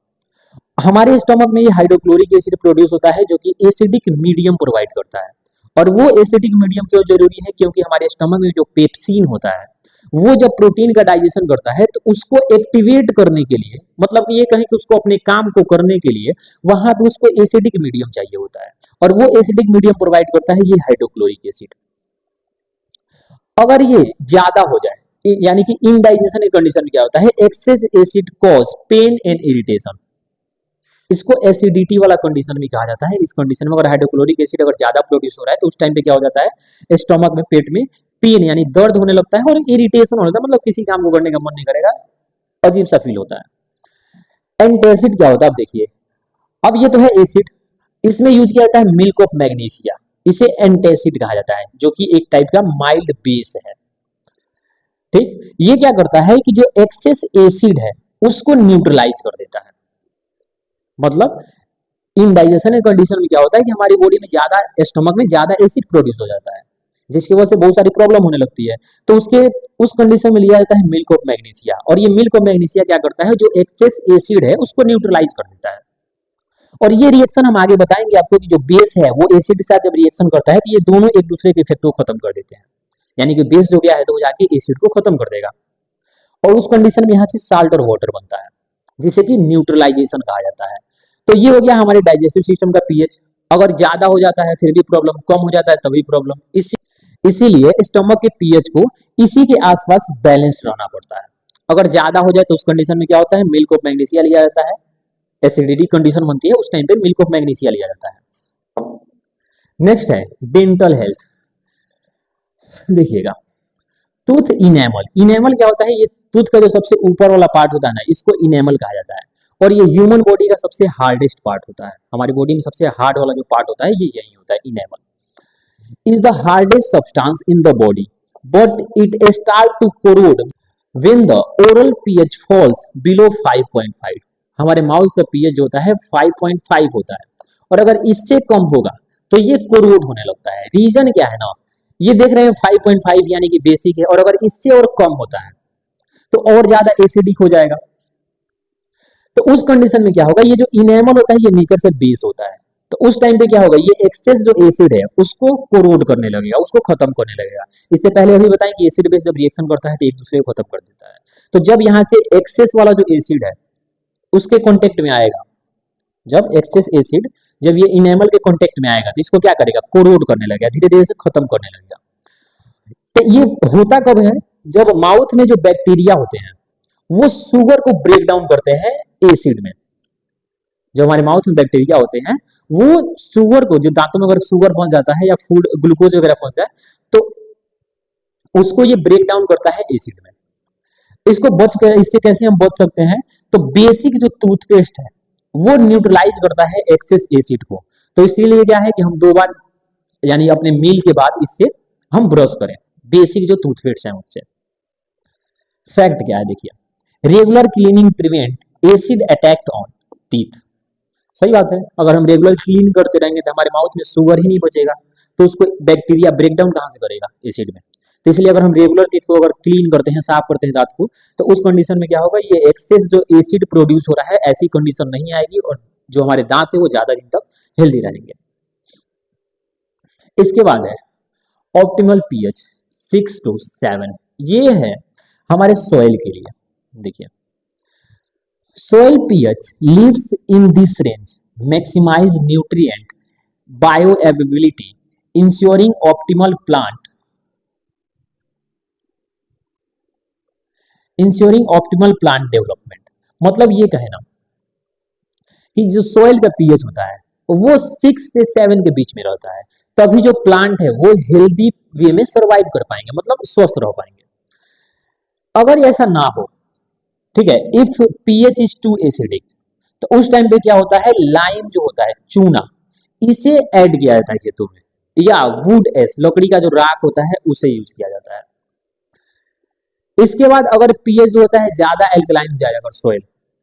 [SPEAKER 1] हमारे स्टमक में ये हाइड्रोक्लोरिक एसिड प्रोड्यूस होता है जो कि एसिडिक मीडियम प्रोवाइड करता है। और वो एसिडिक मीडियम क्यों जरूरी है, क्योंकि हमारे स्टमक में जो पेप्सिन होता है वो जब प्रोटीन का डाइजेशन करता है तो उसको एक्टिवेट करने के लिए, मतलब ये कहें कि उसको अपने काम को करने के लिए वहां पे उसको एसिडिक मीडियम चाहिए होता है, और वो एसिडिक मीडियम प्रोवाइड करता है ये हाइड्रोक्लोरिक एसिड। अगर ये ज्यादा हो जाए, यानी कि इनडाइजेशन की कंडीशन में क्या होता है, excess acid cause pain and irritation, इसको एसिडिटी वाला कंडीशन भी कहा जाता है। इस कंडीशन में अगर हाइड्रोक्लोरिक एसिड अगर ज्यादा प्रोड्यूस हो रहा है तो उस टाइम पे क्या हो जाता है, स्टमक में, पेट में पेन यानी दर्द होने लगता है, और इरिटेशन होने लगता है, मतलब किसी काम को करने का मन नहीं करेगा, अजीब सा फील होता है। एंटासिड क्या होता है, अब देखिए, अब ये तो है एसिड, इसमें यूज किया जाता है मिल्क ऑफ मैग्नीशिया, इसे एंटासिड कहा जाता है, जो कि एक टाइप का माइल्ड बेस है। ठीक, ये क्या करता है कि जो एक्सेस एसिड है उसको न्यूट्रलाइज कर देता है। मतलब इनडाइजेशन के कंडीशन में क्या होता है कि हमारी बॉडी में ज्यादा, स्टमक में ज्यादा एसिड प्रोड्यूस हो जाता है, जिसकी वजह से बहुत सारी प्रॉब्लम होने लगती है। तो उसके उस कंडीशन में लिया जाता है मिल्क ऑफ मैग्नीशिया, और ये मिल्क ऑफ मैग्नीशिया क्या करता है, जो एक्सेस एसिड है उसको न्यूट्रलाइज कर देता है। और ये रिएक्शन हम आगे बताएंगे आपको कि जो बेस है वो एसिड के साथ जब रिएक्शन करता है तो ये दोनों एक दूसरे के इफेक्ट को खत्म कर देते हैं, यानी कि बेस जो गया है तो वो जाके एसिड को खत्म कर देगा। और उस कंडीशन में यहाँ से साल्ट और वाटर बनता है, जिसे कि न्यूट्रलाइजेशन कहा जाता है। तो ये हो गया हमारे डाइजेस्टिव सिस्टम का पीएच। अगर ज्यादा हो जाता है फिर भी प्रॉब्लम, कम हो जाता है तभी प्रॉब्लम। इसीलिए स्टमक के पीएच को इसी के आसपास बैलेंस्ड रहना पड़ता है। अगर ज्यादा हो जाए तो उस कंडीशन में क्या होता है, मिल्क ऑफ मैग्नीशिया लिया जाता है, एसिडिटी कंडीशन बनती है, उस टाइम पे मिल्क ऑफ मैग्नीशिया लिया जाता है। नेक्स्ट है डेंटल हेल्थ। देखिएगा, टूथ इनेमल। इनेमल क्या होता है, ये टूथ का जो सबसे ऊपर वाला पार्ट होता है ना, इसको इनेमल कहा जाता है, और ये ह्यूमन बॉडी का सबसे हार्डेस्ट पार्ट होता है। हमारी बॉडी में सबसे हार्ड वाला जो पार्ट होता है ये यही होता है, enamel is the hardest substance in the body, but it start to corrode when the oral pH falls below 5.5। हमारे माउथ का पीएच जो होता है 5.5 होता है, और अगर इससे कम होगा तो ये कोरोड होने लगता है। रीजन क्या है ना, ये देख रहे हैं 5.5 यानी कि बेसिक है, और अगर इससे और कम होता है तो और ज्यादा एसिडिक हो जाएगा। तो उस कंडीशन में क्या होगा, ये जो इनेमल होता है ये नेचर से बेस होता है, तो उस टाइम पे क्या होगा, ये एक्सेस जो एसिड है उसको कोरोड करने लगेगा, उसको खत्म करने लगेगा। इससे पहले अभी बताएं कि एसिड बेस जब रिएक्शन करता है तो एक दूसरे को खत्म कर देता है। तो जब यहाँ से एक्सेस वाला जो एसिड है उसके कॉन्टेक्ट में आएगा, जब एक्सेस एसिड जब ये इनेमल के कॉन्टेक्ट में आएगा तो इसको क्या करेगा, कोरोड करने लगेगा, धीरे धीरे से खत्म करने लगेगा। तो ये होता कब है, जब माउथ में जो बैक्टीरिया होते हैं वो शुगर को ब्रेक डाउन करते हैं एसिड में। जो हमारे माउथ में बैक्टीरिया होते हैं वो शुगर को, जो दांतों में अगर शुगर फंस जाता है या फूड ग्लूकोज वगैरह फंस जाए तो उसको ये ब्रेक डाउन करता है एसिड में। इसको इससे कैसे हम बच सकते हैं, तो बेसिक जो टूथपेस्ट है वो न्यूट्रलाइज करता है एक्सेस एसिड को। तो इसीलिए क्या है कि हम 2 बार यानी अपने मील के बाद इससे हम ब्रश करें, बेसिक जो टूथपेस्ट है उससे। फैक्ट क्या है देखिए, regular cleaning prevent acid attack on teeth. सही बात है, अगर हम रेगुलर क्लीन करते रहेंगे तो हमारे माउथ में शुगर ही नहीं बचेगा, तो उसको बैक्टीरिया ब्रेक डाउन कहाँ से करेगा एसिड में। तो इसलिए अगर हम रेगुलर टीथ को अगर क्लीन करते हैं, साफ करते हैं दांत को, तो उस कंडीशन में क्या होगा, ये एक्सेस जो एसिड प्रोड्यूस हो रहा है ऐसी कंडीशन नहीं आएगी और जो हमारे दांत है वो ज्यादा दिन तक हेल्दी रहेंगे। इसके बाद है ऑप्टिमल पीएच 6 to 7। ये है हमारे सॉइल के लिए। देखिए, soil pH lives in this range, maximize nutrient bioavailability, ensuring optimal plant development। मतलब ये कहे ना कि जो सोइल का पीएच होता है वो 6 से 7 के बीच में रहता है, तभी जो प्लांट है वो हेल्दी वे में सर्वाइव कर पाएंगे, मतलब स्वस्थ रह पाएंगे। अगर ऐसा ना हो, ठीक है, if pH is too acidic, तो उस टाइम पे क्या होता है, लाइम जो होता है, चूना, इसे ऐड किया जाता है खेतों में, या वुड एस, लकड़ी का जो राख होता है उसे यूज किया जाता है। इसके बाद अगर पीएच जो होता है ज्यादा एल्कलाइन हो जाएगा, अगर सोइल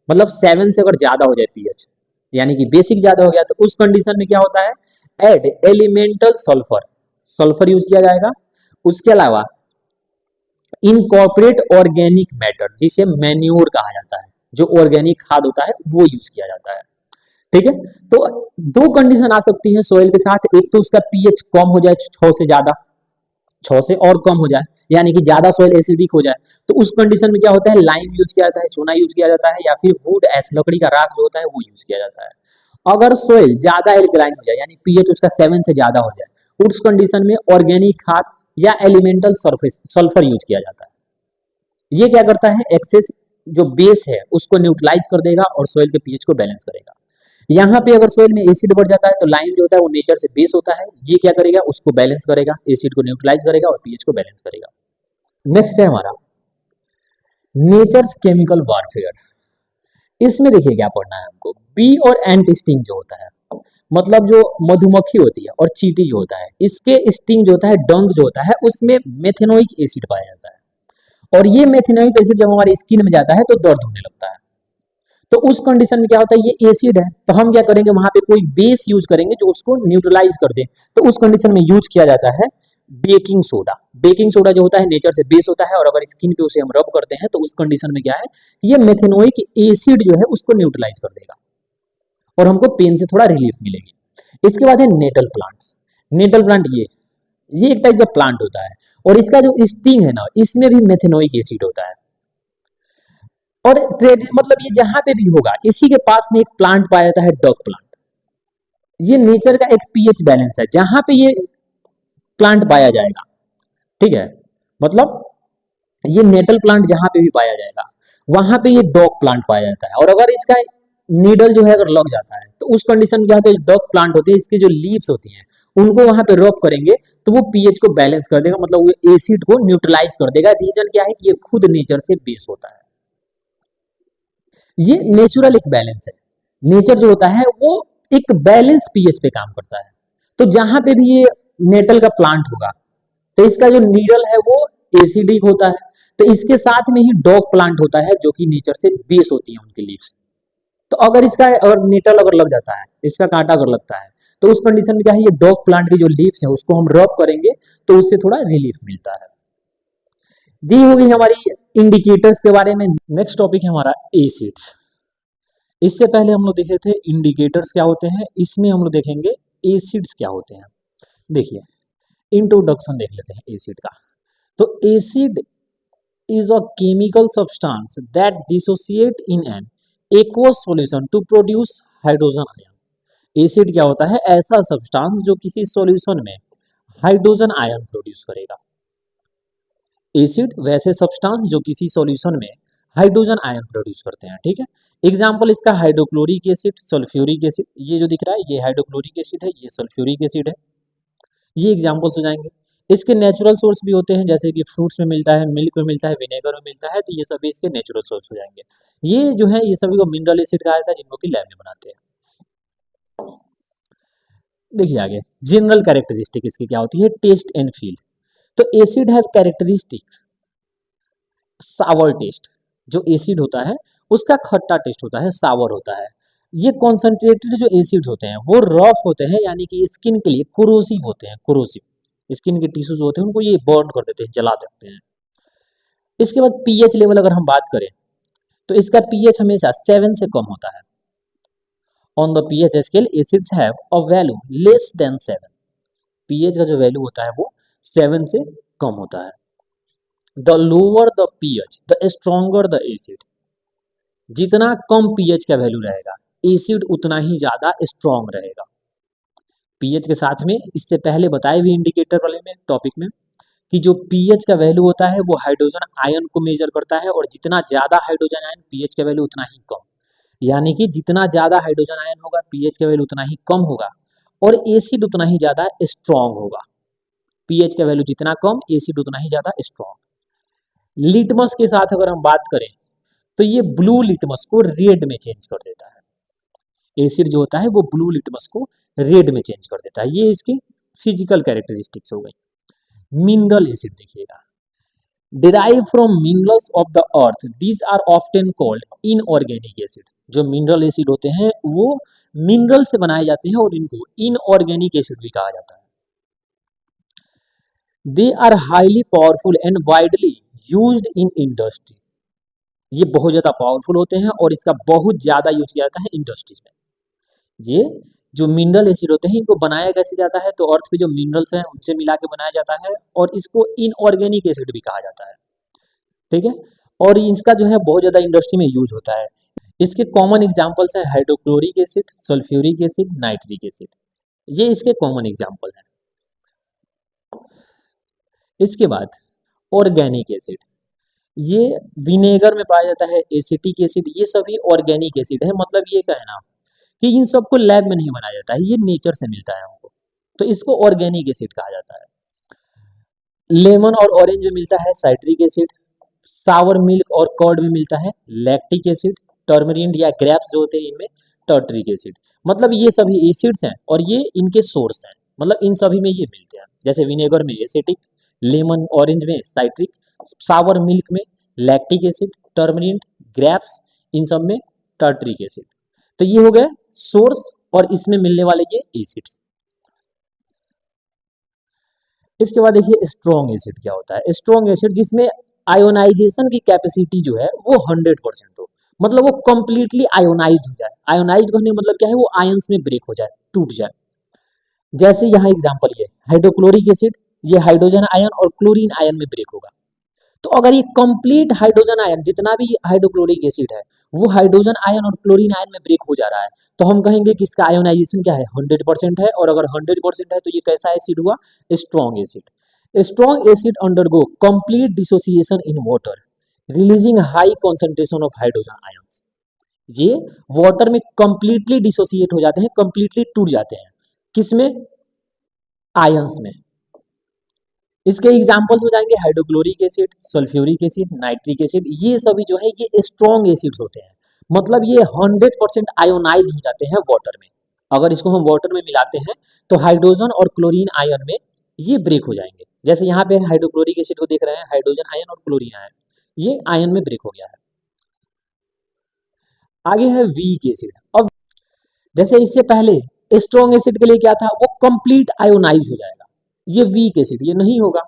[SPEAKER 1] मतलब 7 से अगर ज्यादा हो जाए पीएच, यानी कि बेसिक ज्यादा हो गया, तो उस कंडीशन में क्या होता है, add elemental sulphur, sulphur use किया जाएगा। उसके अलावा इनकॉर्पोरेट ऑर्गेनिक मैटर, जिसे मैन्योर कहा जाता है, जो ऑर्गेनिक खाद होता है वो यूज किया जाता है। ठीक है, तो दो कंडीशन आ सकती है सोइल के साथ, एक तो उसका पीएच कम हो जाए 6 से ज्यादा, 6 से और कम हो जाए, यानी कि ज्यादा सोइल एसिडिक हो जाए, तो उस कंडीशन में क्या होता है, लाइम यूज किया जाता है, चूना यूज किया जाता है, या फिर वुड एस, लकड़ी का राख जो होता है वो यूज किया जाता है। अगर सोइल ज्यादा एल्कलाइन हो जाए, यानी पीएच उसका 7 से ज्यादा हो जाए, उस कंडीशन में ऑर्गेनिक खाद या एलिमेंटल सल्फर यूज किया जाता है। ये क्या करता है, एक्सेस जो बेस है उसको न्यूट्रलाइज कर देगा और सोइल के पीएच को बैलेंस करेगा। यहाँ पे अगर सोइल में एसिड बढ़ जाता है तो लाइम जो होता है वो नेचर से बेस होता है, ये क्या करेगा, उसको बैलेंस करेगा, एसिड को न्यूट्रलाइज करेगा और पीएच को बैलेंस करेगा। नेक्स्ट है हमारा नेचर्स केमिकल वॉरफेयर। इसमें देखिए क्या पढ़ना है हमको, बी और एंट स्टिंग जो होता है, मतलब जो मधुमक्खी होती है और चींटी जो होता है, इसके स्टिंग जो होता है, डंक जो होता है, उसमें मेथेनोइक एसिड पाया जाता है, और ये मेथेनोइक एसिड जब हमारी स्किन में जाता है तो दर्द होने लगता है। तो उस कंडीशन में क्या होता है, ये एसिड है, तो हम क्या करेंगे, वहां पे कोई बेस यूज करेंगे जो उसको न्यूट्रलाइज कर दे, तो उस कंडीशन में यूज किया जाता है बेकिंग सोडा। बेकिंग सोडा जो होता है नेचर से बेस होता है, और अगर स्किन पे उसे हम रब करते हैं तो उस कंडीशन में क्या है, ये मेथेनोइक एसिड जो है उसको न्यूट्रलाइज कर देगा और हमको पेन से थोड़ा रिलीफ मिलेगी। इसके बाद है नेटल प्लांट्स। नेटल प्लांट ये एक टाइप का प्लांट होता है, और इसका जो स्टिंग है ना, इसमें भी मेथेनोइक एसिड होता है, और मतलब ये जहां पे भी होगा, इसी के पास में एक प्लांट पाया जाता है, डक प्लांट। ये नेचर का एक पीएच बैलेंस है, जहां पे ये प्लांट पाया जाएगा, ठीक है, मतलब ये नेटल प्लांट जहां पे भी पाया जाएगा वहां पे ये डॉग प्लांट पाया जाता है। और अगर इसका नीडल जो है अगर लग जाता है, तो उस कंडीशन में क्या होता है, डॉग प्लांट होते हैं, इसके जो लीव्स होती हैं उनको वहां पे रब करेंगे तो वो पीएच को बैलेंस कर देगा, मतलब वो एसिड को न्यूट्रलाइज कर देगा। रीजन क्या है कि ये खुद नेचर से बेस होता है, ये नेचुरल एक बैलेंस है। नेचर जो होता है वो एक बैलेंस पीएच पे काम करता है। तो जहां पे भी ये नेटल का प्लांट होगा, तो इसका जो नीडल है वो एसिडिक होता है, तो इसके साथ में ही डॉग प्लांट होता है जो कि नेचर से बेस होती है उनकी लीव्स। तो अगर इसका अगर नेटल अगर लग जाता है, इसका कांटा अगर लगता है, तो उस कंडीशन में क्या है, ये डॉग प्लांट की जो लीव्स है उसको हम रब करेंगे तो उससे थोड़ा रिलीफ मिलता है। दी होगी हमारी इंडिकेटर्स के बारे में। नेक्स्ट टॉपिक है हमारा एसिड्स। इससे पहले हम लोग देखे थे इंडिकेटर्स क्या होते हैं, इसमें हम लोग देखेंगे एसिड्स क्या होते हैं। देखिए, इंट्रोडक्शन देख लेते हैं एसिड का। तो acid is a chemical substance that dissociate in an aqueous solution to produce hydrogen ion. Acid क्या होता है, ऐसा सब्सटेंस जो किसी सॉल्यूशन में हाइड्रोजन आयन प्रोड्यूस करेगा। एसिड वैसे सब्सटेंस जो किसी सॉल्यूशन में हाइड्रोजन आयन प्रोड्यूस करते हैं, ठीक है। एग्जाम्पल इसका हाइड्रोक्लोरिक एसिड, सल्फ्यूरिक एसिड, ये जो दिख रहा है ये हाइड्रोक्लोरिक एसिड है, ये सल्फ्यूरिक एसिड है, ये एग्जाम्पल्स हो जाएंगे। इसके नेचुरल सोर्स भी होते हैं, जैसे कि फ्रूट्स में मिलता है, मिल्क में मिलता है, विनेगर में मिलता है, तो ये सभी इसके नेचुरल सोर्स हो जाएंगे। ये जो है ये सभी को मिनरल एसिड कहा जाता है, जिनको कि लैब में बनाते हैं। देखिए आगे जनरल कैरेक्टरिस्टिक इसकी क्या होती है, टेस्ट एंड फील। तो acid have characteristics sour taste, जो एसिड होता है उसका खट्टा टेस्ट होता है, सावर होता है। ये कॉन्सेंट्रेटेड जो एसिड्स होते हैं वो रफ होते हैं, यानी कि स्किन के लिए कोरोसिव होते हैं, कोरोसिव स्किन के टिश्यूज होते हैं उनको ये बर्न कर देते हैं, जला सकते हैं। इसके बाद पीएच लेवल अगर हम बात करें तो इसका पीएच हमेशा 7 से कम होता है। On the pH scale acids have a value less than 7। PH का जो वैल्यू होता है वो 7 से कम होता है। The lower the pH the stronger the acid. जितना कम पीएच का वैल्यू रहेगा एसिड उतना ही ज्यादा स्ट्रॉन्ग रहेगा। पीएच के साथ में इससे पहले बताए हुए इंडिकेटर वाले में टॉपिक में कि जो पीएच का वैल्यू होता है वो हाइड्रोजन आयन को मेजर करता है, और जितना ज्यादा हाइड्रोजन आयन पीएच का वैल्यू उतना ही कम, यानी कि जितना ज्यादा हाइड्रोजन आयन होगा पीएच का वैल्यू उतना ही कम होगा और एसिड उतना ही ज्यादा स्ट्रॉन्ग होगा। पीएच का वैल्यू जितना कम एसिड उतना ही ज्यादा स्ट्रॉन्ग। लिटमस के साथ अगर हम बात करें तो ये ब्लू लिटमस को रेड में चेंज कर देता है। एसिड जो होता है वो ब्लू लिटमस को रेड में चेंज कर देता है। ये इसकी फिजिकल कैरेक्टरिस्टिक्स हो गई। मिनरल एसिड देखिएगा, derive from minerals of the earth, these are often called inorganic acid. जो मिनरल एसिड होते हैं वो मिनरल से बनाए जाते हैं और इनको इनऑर्गेनिक एसिड भी कहा जाता है। They are highly powerful and widely used in industry. ये बहुत ज्यादा पावरफुल होते हैं और इसका बहुत ज्यादा यूज किया जाता है इंडस्ट्रीज में। ये जो मिनरल एसिड होते हैं इनको बनाया कैसे जाता है, तो अर्थ पे जो मिनरल्स हैं उनसे मिला के बनाया जाता है और इसको इनऑर्गेनिक एसिड भी कहा जाता है। ठीक है, और इसका जो है बहुत ज्यादा इंडस्ट्री में यूज होता है। इसके कॉमन एग्जांपल्स हैं hydrochloric acid, sulphuric acid, nitric acid. ये इसके कॉमन एग्जांपल हैं। इसके बाद ऑर्गेनिक एसिड, ये विनेगर में पाया जाता है, एसिटिक एसिड, ये सभी ऑर्गेनिक एसिड है। मतलब ये कहना कि इन सबको लैब में नहीं बनाया जाता है, ये नेचर से मिलता है हमको, तो इसको ऑर्गेनिक एसिड कहा जाता है। लेमन और ऑरेंज में मिलता है साइट्रिक एसिड, सावर मिल्क और कर्ड में मिलता है लैक्टिक एसिड, टर्मरिन या ग्रेप्स जो होते हैं इनमें टर्टरिक एसिड। मतलब ये सभी एसिड्स हैं और ये इनके सोर्स हैं, मतलब इन सभी में ये मिलते हैं। जैसे विनेगर में एसिटिक, लेमन ऑरेंज में साइट्रिक, सावर मिल्क में लैक्टिक एसिड, टर्मरिन, ग्रेप्स, इन सब में टर्टरिक एसिड। तो ये हो गए सोर्स और इसमें मिलने वाले ये एसिड्स। इसके बाद देखिए स्ट्रॉन्ग एसिड क्या होता है। स्ट्रॉन्ग एसिड जिसमें आयोनाइजेशन की कैपेसिटी जो है वो 100% हो, मतलब वो कंप्लीटली आयोनाइज हो जाए। आयोनाइज होने मतलब क्या है, वो आयंस में ब्रेक हो जाए, टूट जाए। जैसे यहाँ एग्जांपल ये हाइड्रोक्लोरिक एसिड, ये हाइड्रोजन आयन और क्लोरीन आयन में ब्रेक होगा। तो अगर ये कंप्लीट हाइड्रोजन आयन जितना भी हाइड्रोक्लोरिक एसिड है वो हाइड्रोजन आयन और क्लोरीन आयन में ब्रेक हो जा रहा है, तो हम कहेंगे कि इसका आयोनाइजेशन क्या है, 100% है। और अगर 100% है तो ये कैसा एसिड हुआ, strong acid. Strong acid undergo complete dissociation in water, releasing high concentration of hydrogen ions. ये वाटर में कंप्लीटली डिसोसिएट हो जाते हैं, कंप्लीटली टूट जाते हैं, किसमें, आयंस में। इसके एग्जांपल्स हो जाएंगे hydrochloric acid, sulphuric acid, nitric acid. ये सभी जो है ये स्ट्रॉन्ग एसिड्स होते हैं, मतलब ये 100% आयोनाइज हो जाते हैं वाटर में। अगर इसको हम वाटर में मिलाते हैं तो हाइड्रोजन और क्लोरीन आयन में ये ब्रेक हो जाएंगे। जैसे यहाँ पे हाइड्रोक्लोरिक एसिड को देख रहे हैं, हाइड्रोजन आयन और क्लोरीन आयन, ये आयन में ब्रेक हो गया है। आगे है वीक एसिड। अब जैसे इससे पहले स्ट्रॉन्ग एसिड के लिए क्या था, वो कंप्लीट आयोनाइज हो जाएगा। ये वीक एसिड ये नहीं होगा,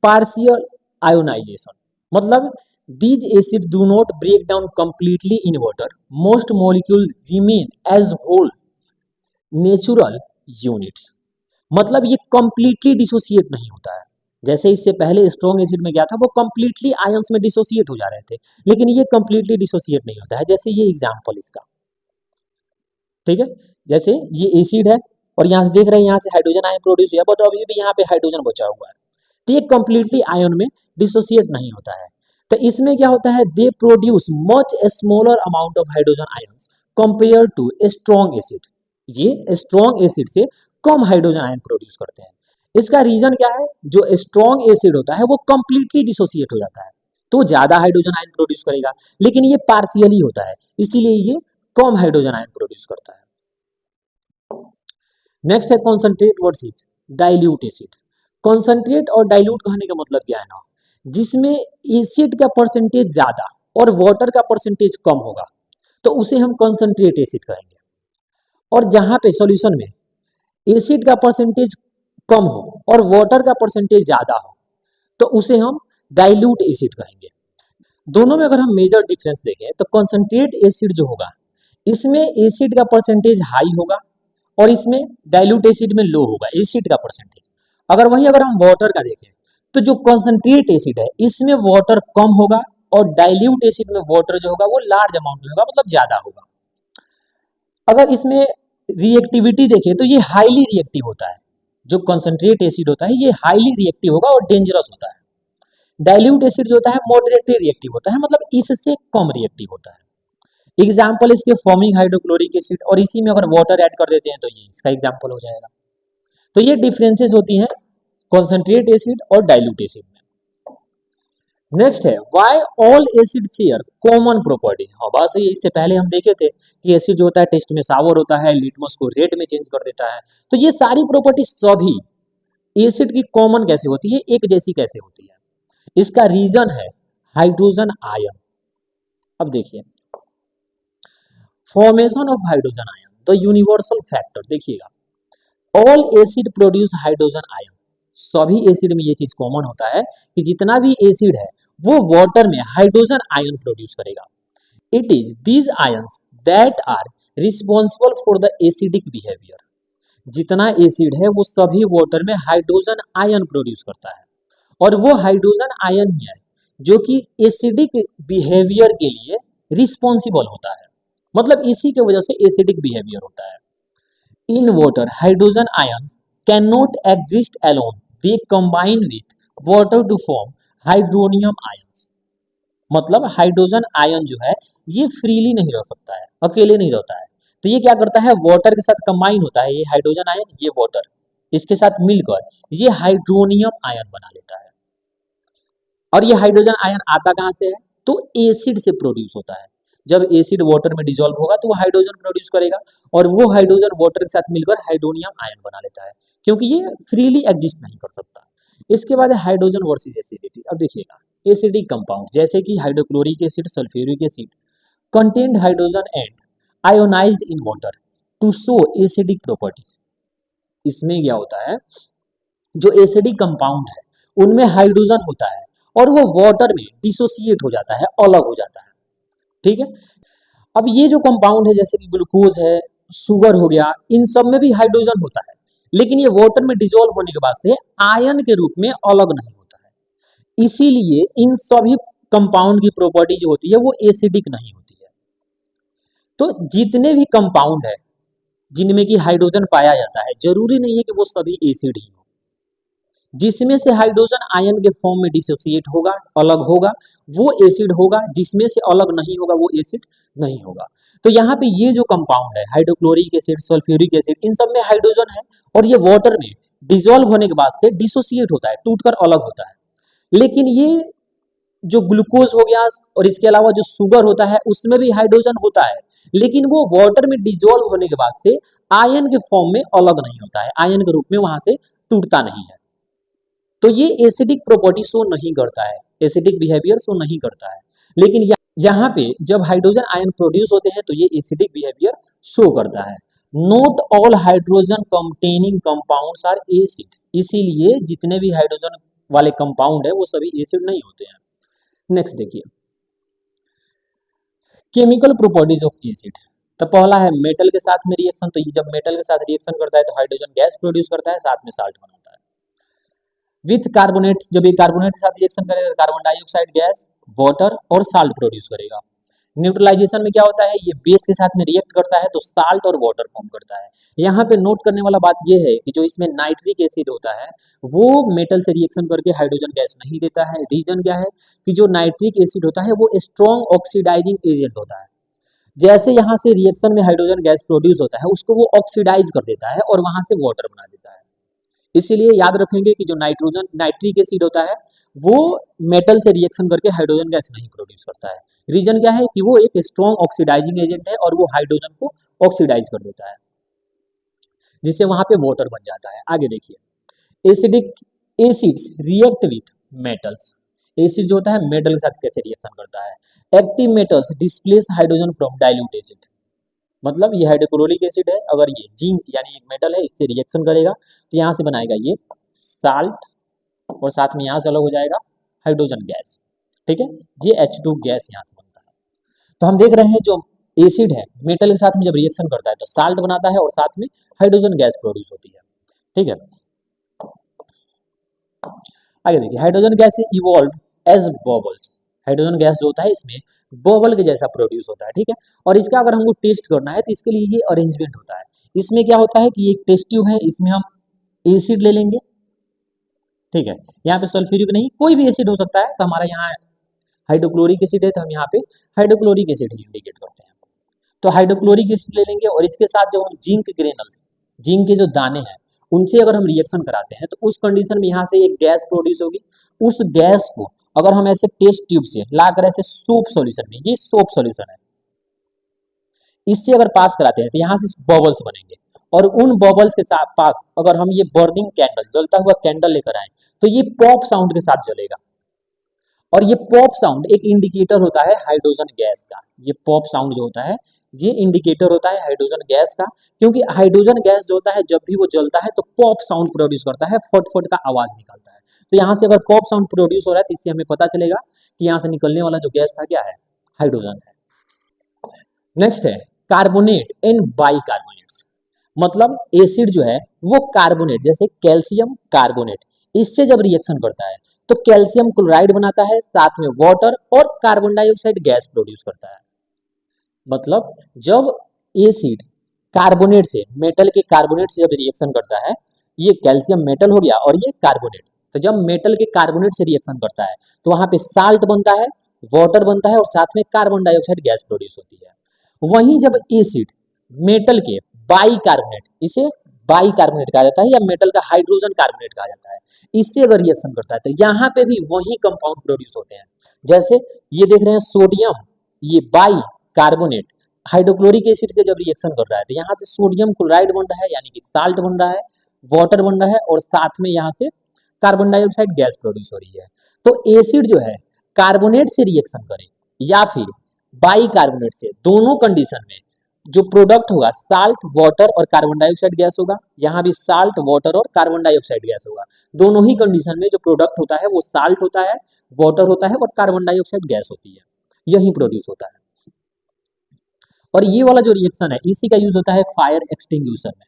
[SPEAKER 1] पार्शियल आयोनाइजेशन, मतलब these acids do not break down completely in water, most molecules remain as whole natural units। मतलब ये कंप्लीटली डिसोसिएट नहीं होता है। जैसे इससे पहले स्ट्रॉन्ग एसिड में क्या था, वो कंप्लीटली आयंस में डिसोसिएट हो जा रहे थे, लेकिन ये कंप्लीटली डिसोसिएट नहीं होता है। जैसे ये एग्जांपल इसका, ठीक है, जैसे ये एसिड है और यहाँ से देख रहे हैं यहाँ से हाइड्रोजन आयन प्रोड्यूस हुआ, बट अभी भी यहाँ पे हाइड्रोजन बचा हुआ है, तो ये कंप्लीटली आयन में डिसोसिएट नहीं होता है। तो इसमें क्या होता है, they produce much smaller amount of hydrogen ions compare to strong acid. ये स्ट्रॉन्ग एसिड से कम हाइड्रोजन आयन प्रोड्यूस करते हैं। इसका रीजन क्या है, जो स्ट्रॉन्ग एसिड होता है वो कंप्लीटली डिसोसिएट हो जाता है, तो ज्यादा हाइड्रोजन आयन प्रोड्यूस करेगा, लेकिन ये पार्शियली होता है, इसीलिए ये कम हाइड्रोजन आयन प्रोड्यूस करता है। नेक्स्ट है concentrate versus dilute acid. Concentrate और डाइल्यूट कहने का मतलब क्या है ना, जिसमें एसिड का परसेंटेज ज्यादा और वाटर का परसेंटेज कम होगा तो उसे हम कॉन्सेंट्रेट एसिड कहेंगे। और जहां पे सॉल्यूशन में एसिड का परसेंटेज कम हो और वाटर का परसेंटेज ज्यादा हो तो उसे हम डाइल्यूट एसिड कहेंगे। दोनों में अगर हम मेजर डिफरेंस देखें तो कंसंट्रेट एसिड जो होगा इसमें एसिड का परसेंटेज हाई होगा और इसमें डाइल्यूट एसिड में लो होगा एसिड का परसेंटेज। अगर हम वाटर का देखें तो जो कंसंट्रेट एसिड है इसमें वाटर कम होगा और डाइल्यूट एसिड में वाटर जो होगा वो लार्ज अमाउंट में होगा, मतलब ज्यादा होगा। अगर इसमें रिएक्टिविटी देखें तो ये हाईली रिएक्टिव होता है। जो कंसंट्रेट एसिड होता है ये हाईली रिएक्टिव होगा और डेंजरस होता है। डाइल्यूट एसिड जो होता है मॉडरेटली रिएक्टिव होता है, मतलब इससे कम रिएक्टिव होता है। एग्जाम्पल इसके फॉर्मिंग हाइड्रोक्लोरिक एसिड, और इसी में अगर वाटर ऐड कर देते हैं तो ये इसका एग्जाम्पल हो जाएगा। तो ये डिफरेंसेस होती हैं कंसंट्रेट एसिड और डाइल्यूट एसिड में। नेक्स्ट है why all acid share common property. हाँ बस ये इससे पहले हम देखे थे कि एसिड जो होता है टेस्ट में सावर होता है, लिटमस को रेड में चेंज कर देता है। तो ये सारी प्रॉपर्टी सभी एसिड की कॉमन कैसे होती है, एक जैसी कैसे होती है? इसका रीजन है हाइड्रोजन आयन। अब देखिए formation of hydrogen ion, the universal factor. देखिएगा all acid produce hydrogen ion, सभी एसिड में ये चीज कॉमन होता है कि जितना भी एसिड है वो वाटर में हाइड्रोजन आयन प्रोड्यूस करेगा। It is these ions that are responsible for the acidic behaviour. जितना एसिड है वो सभी वाटर में हाइड्रोजन आयन प्रोड्यूस करता है और वो हाइड्रोजन आयन ही है जो कि एसिडिक बिहेवियर के लिए रिस्पॉन्सिबल होता है, मतलब इसी के वजह से एसिडिक बिहेवियर होता है। In water hydrogen ions can not exist alone, they combine with water to form hydronium ions. मतलब हाइड्रोजन आयन जो है ये फ्रीली नहीं रह सकता है, अकेले नहीं रहता है। तो ये क्या करता है, वाटर के साथ कंबाइन होता है, ये हाइड्रोजन आयन, ये वाटर, इसके साथ मिलकर ये हाइड्रोनियम आयन बना लेता है। और ये हाइड्रोजन आयन आता कहां से है, तो एसिड से प्रोड्यूस होता है। जब एसिड वाटर में डिसॉल्व होगा तो वो हाइड्रोजन प्रोड्यूस करेगा और वो हाइड्रोजन वाटर के साथ मिलकर हाइड्रोनियम आयन बना लेता है, क्योंकि ये फ्रीली एग्जिस्ट नहीं कर सकता। इसके बाद है हाइड्रोजन वर्सेस एसिडिटी। अब देखिएगा एसिडिक कंपाउंड जैसे कि hydrochloric acid, sulphuric acid contained hydrogen and ionised in water to show acidic properties. इसमें क्या होता है, जो एसिडिक कंपाउंड है उनमें हाइड्रोजन होता है और वो वाटर में डिसोसिएट हो जाता है, अलग हो जाता है। ठीक है, अब ये जो कंपाउंड है जैसे कि ग्लूकोज है, शुगर हो गया, इन सब में भी हाइड्रोजन होता है, लेकिन ये वाटर में डिसॉल्व होने के बाद से आयन के रूप में अलग नहीं होता है। इसीलिए इन सभी कंपाउंड की प्रॉपर्टी जो होती है वो एसिडिक नहीं होती है। तो जितने भी कंपाउंड है जिनमें कि हाइड्रोजन पाया जाता है जरूरी नहीं है कि वो सभी एसिड ही हो। जिसमें से हाइड्रोजन आयन के फॉर्म में डिसोसिएट होगा, अलग होगा, वो एसिड होगा, जिसमें से अलग नहीं होगा वो एसिड नहीं होगा। तो यहाँ पे ये जो कंपाउंड है हाइड्रोक्लोरिक एसिड, सल्फ्यूरिक एसिड, इन सब में हाइड्रोजन है और ये वाटर में डिसॉल्व होने के बाद से डिसोसिएट होता है, टूटकर अलग होता है। लेकिन ये जो ग्लूकोज हो गया और इसके अलावा जो शुगर होता है उसमें भी हाइड्रोजन होता है, लेकिन वो वाटर में डिसॉल्व होने के बाद से आयन के फॉर्म में अलग नहीं होता है, आयन के रूप में वहां से टूटता नहीं है। तो ये एसिडिक प्रॉपर्टी शो नहीं करता है, एसिडिक बिहेवियर शो नहीं करता है। लेकिन यहाँ पे जब हाइड्रोजन आयन प्रोड्यूस होते हैं तो ये एसिडिक बिहेवियर शो करता है। Not all hydrogen containing compounds are acids, इसीलिए जितने भी हाइड्रोजन वाले कंपाउंड है वो सभी एसिड नहीं होते हैं। नेक्स्ट देखिए केमिकल प्रॉपर्टीज ऑफ एसिड। तो पहला है मेटल के साथ में रिएक्शन, तो ये जब मेटल के साथ रिएक्शन करता है तो हाइड्रोजन गैस प्रोड्यूस करता है, साथ में साल्ट बनाता है। विथ कार्बोनेट, जब ये कार्बोनेट के साथ रिएक्शन करेगा कार्बन डाइऑक्साइड गैस, वाटर और साल्ट प्रोड्यूस करेगा। न्यूट्रलाइजेशन में क्या होता है, ये बेस के साथ में रिएक्ट करता है तो साल्ट और वाटर फॉर्म करता है। यहाँ पे नोट करने वाला बात ये है कि जो इसमें नाइट्रिक एसिड होता है वो मेटल से रिएक्शन करके हाइड्रोजन गैस नहीं देता है। रीजन क्या है कि जो नाइट्रिक एसिड होता है वो स्ट्रॉन्ग ऑक्सीडाइजिंग एजेंट होता है। जैसे यहाँ से रिएक्शन में हाइड्रोजन गैस प्रोड्यूस होता है उसको वो ऑक्सीडाइज कर देता है और वहां से वाटर बना देता है। इसीलिए याद रखेंगे कि जो नाइट्रिक एसिड होता है वो मेटल से रिएक्शन करके हाइड्रोजन गैस नहीं प्रोड्यूस करता है। रीजन क्या है कि वो एक स्ट्रॉन्ग ऑक्सीडाइजिंग एजेंट है और वो हाइड्रोजन को ऑक्सीडाइज कर देता है जिससे वहां पे वाटर बन जाता है। आगे देखिए acidic acids react with metals. Acid जो होता है मेटल के साथ कैसे रिएक्शन करता है। Active metals displace hydrogen from dilute acid. मतलब ये हाइड्रोक्लोरिक एसिड है, अगर ये जिंक यानी मेटल है इससे रिएक्शन करेगा तो यहाँ से बनाएगा ये साल्ट, और साथ में यहाँ से अलग हो जाएगा हाइड्रोजन गैस। ठीक है, ये H2 गैस यहाँ से बनता है। तो हम देख रहे हैं जो एसिड है मेटल के साथ में जब रिएक्शन करता है तो साल्ट बनाता है और साथ में हाइड्रोजन गैस प्रोड्यूस होती है। ठीक है, आगे देखिए, hydrogen gas evolve as bubbles. Hydrogen gas जो होता है इसमें बबल के जैसा प्रोड्यूस होता है। ठीक है, और इसका अगर हमको टेस्ट करना है तो इसके लिए ये अरेंजमेंट होता है। इसमें क्या होता है कि ये एक टेस्ट ट्यूब है, इसमें हम एसिड ले लेंगे। ठीक है, यहाँ पे सल्फ्यूरिक नहीं, कोई भी एसिड हो सकता है, तो हमारा यहाँ हाइड्रोक्लोरिक एसिड है तो हम यहाँ पे हाइड्रोक्लोरिक एसिड ही इंडिकेट करते हैं। तो हाइड्रोक्लोरिक एसिड ले लेंगे और इसके साथ जब हम जिंक ग्रेनल्स, जिंक के जो दाने हैं उनसे अगर हम रिएक्शन कराते हैं तो उस कंडीशन में यहाँ से एक गैस प्रोड्यूस होगी। उस गैस को अगर हम ऐसे टेस्ट ट्यूब से लाकर ऐसे सोप सॉल्यूशन में, ये सोप सॉल्यूशन है, इससे अगर पास कराते हैं तो यहाँ से बबल्स बनेंगे, और उन बबल्स के साथ पास अगर हम ये बर्निंग कैंडल, जलता हुआ कैंडल लेकर आए तो ये पॉप साउंड के साथ जलेगा। और ये पॉप साउंड एक इंडिकेटर होता है हाइड्रोजन गैस का। ये पॉप साउंड जो होता है ये इंडिकेटर होता है हाइड्रोजन गैस का, क्योंकि हाइड्रोजन गैस जो होता है जब भी वो जलता है तो पॉप साउंड प्रोड्यूस करता है, फट फट का आवाज निकलता है। तो यहाँ से अगर पॉप साउंड प्रोड्यूस हो रहा है तो इससे हमें पता चलेगा कि यहाँ से निकलने वाला जो गैस था क्या है, हाइड्रोजन है। नेक्स्ट है कार्बोनेट एंड बाइकार्बोनेट्स। मतलब एसिड जो है वो कार्बोनेट, जैसे कैल्शियम कार्बोनेट, इससे जब रिएक्शन करता है तो कैल्शियम क्लोराइड बनाता है, साथ में वाटर और कार्बन डाइऑक्साइड गैस प्रोड्यूस करता है। मतलब जब एसिड कार्बोनेट से, मेटल के कार्बोनेट से जब रिएक्शन करता है, ये कैल्शियम मेटल हो गया और ये कार्बोनेट, तो जब मेटल के कार्बोनेट से रिएक्शन करता है तो वहां पे साल्ट बनता है, वाटर बनता है और साथ में कार्बन डाइऑक्साइड गैस प्रोड्यूस होती है। वहीं जब एसिड मेटल के बाइकार्बोनेट, इसे बाइकार्बोनेट कहा जाता है या मेटल का हाइड्रोजन कार्बोनेट कहा जाता है, इससे अगर रिएक्शन करता है तो यहाँ पे भी वही कंपाउंड प्रोड्यूस होते हैं। जैसे ये देख रहे हैं सोडियम, ये बाई कार्बोनेट हाइड्रोक्लोरिक एसिड से जब रिएक्शन कर रहा है तो यहाँ से सोडियम क्लोराइड बन रहा है यानी कि साल्ट बन रहा है, वाटर बन रहा है और साथ में यहाँ से कार्बन डाइऑक्साइड गैस प्रोड्यूस हो रही है। तो एसिड जो है कार्बोनेट से रिएक्शन करे या फिर बाइकार्बोनेट से, दोनों कंडीशन में जो प्रोडक्ट होगा साल्ट, वाटर और कार्बन डाइऑक्साइड गैस होगा। यहाँ भी साल्ट, वाटर और कार्बन डाइऑक्साइड गैस होगा। दोनों ही कंडीशन में जो प्रोडक्ट होता है वो साल्ट होता है, वाटर होता है और कार्बन डाइऑक्साइड गैस होती है, यही प्रोड्यूस होता है। और ये वाला जो रिएक्शन है इसी का यूज होता है फायर एक्सटिंग्विशर में।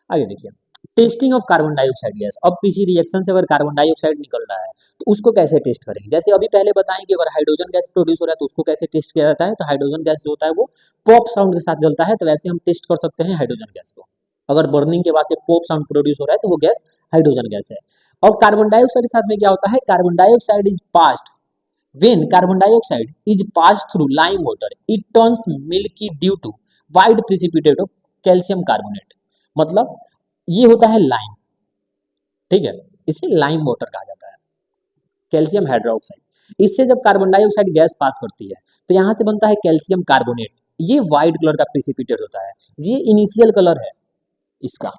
[SPEAKER 1] आगे देखिए, testing of carbon dioxide gas. अब किसी रिएक्शन से अगर कार्बन डाइऑक्साइड निकल रहा है तो उसको कैसे टेस्ट करेंगे। जैसे अभी पहले बताएं कि अगर हाइड्रोजन गैस प्रोड्यूस हो रहा है तो उसको कैसे टेस्ट किया जाता है, तो हाइड्रोजन गैस जो होता है वो पॉप साउंड के साथ जलता है, तो वैसे हम टेस्ट कर सकते हैं हाइड्रोजन गैस को। अगर बर्निंग के बाद से पॉप साउंड प्रोड्यूस हो रहा है तो वो गैस हाइड्रोजन गैस है। और कार्बन डाइऑक्साइड के साथ में क्या होता है, carbon dioxide is passed, when carbon dioxide is passed through lime water it turns milky due to wide precipitate of calcium carbonate। मतलब ये होता है लाइम, ठीक है, इसे लाइम वाटर कहा जाता है, कैल्शियम हाइड्रोक्साइड। इससे जब कार्बन डाइऑक्साइड गैस पास करती है तो यहाँ से बनता है कैल्शियम कार्बोनेट। ये व्हाइट कलर का प्रिसिपिटेट होता है, ये इनिशियल कलर है इसका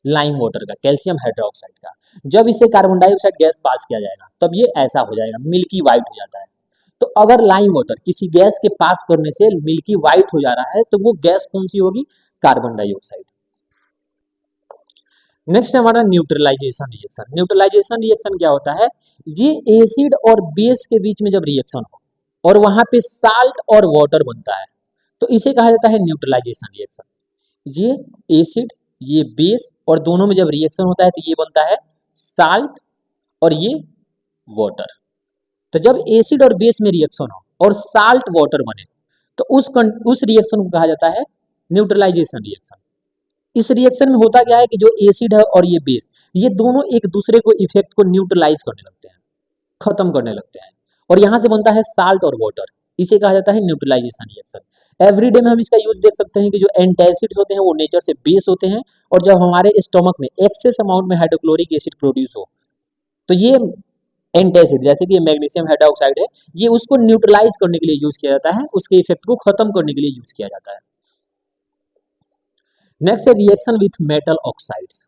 [SPEAKER 1] लाइम वाटर का, कैल्शियम हाइड्रोक्साइड का। जब इससे कार्बन डाइऑक्साइड गैस पास किया जाएगा तब ये ऐसा हो जाएगा, मिल्की व्हाइट हो जाता है। तो अगर लाइम वाटर किसी गैस के पास करने से मिल्की व्हाइट हो जा रहा है तो वो गैस कौन सी होगी, कार्बन डाइऑक्साइड। नेक्स्ट है हमारा न्यूट्रलाइजेशन रिएक्शन। न्यूट्रलाइजेशन रिएक्शन क्या होता है, ये एसिड और बेस के बीच में जब रिएक्शन हो और वहां पे साल्ट और वाटर बनता है तो इसे कहा जाता है न्यूट्रलाइजेशन रिएक्शन। ये एसिड, ये बेस और दोनों में जब रिएक्शन होता है तो ये बनता है साल्ट और ये वाटर। तो जब एसिड और बेस में रिएक्शन हो और साल्ट वाटर बने तो उस रिएक्शन को कहा जाता है न्यूट्रलाइजेशन रिएक्शन। इस रिएक्शन में होता क्या है कि जो एसिड है और ये बेस, ये दोनों एक दूसरे को इफेक्ट को न्यूट्रलाइज करने लगते हैं, खत्म करने लगते हैं, और यहां से बनता है साल्ट और वाटर। इसे कहा जाता है न्यूट्रलाइजेशन रिएक्शन। एवरीडे में हम इसका यूज देख सकते हैं कि जो एंटासिड्स होते हैं वो नेचर से बेस होते हैं, और जब हमारे स्टमक में एक्सेस अमाउंट में हाइड्रोक्लोरिक एसिड प्रोड्यूस हो तो ये एंटासिड, जैसे कि मैग्नीशियम हाइड्रोक्साइड है, ये उसको न्यूट्रलाइज करने के लिए यूज किया जाता है, उसके इफेक्ट को खत्म करने के लिए यूज किया जाता है। नेक्स्ट है reaction with metal oxides.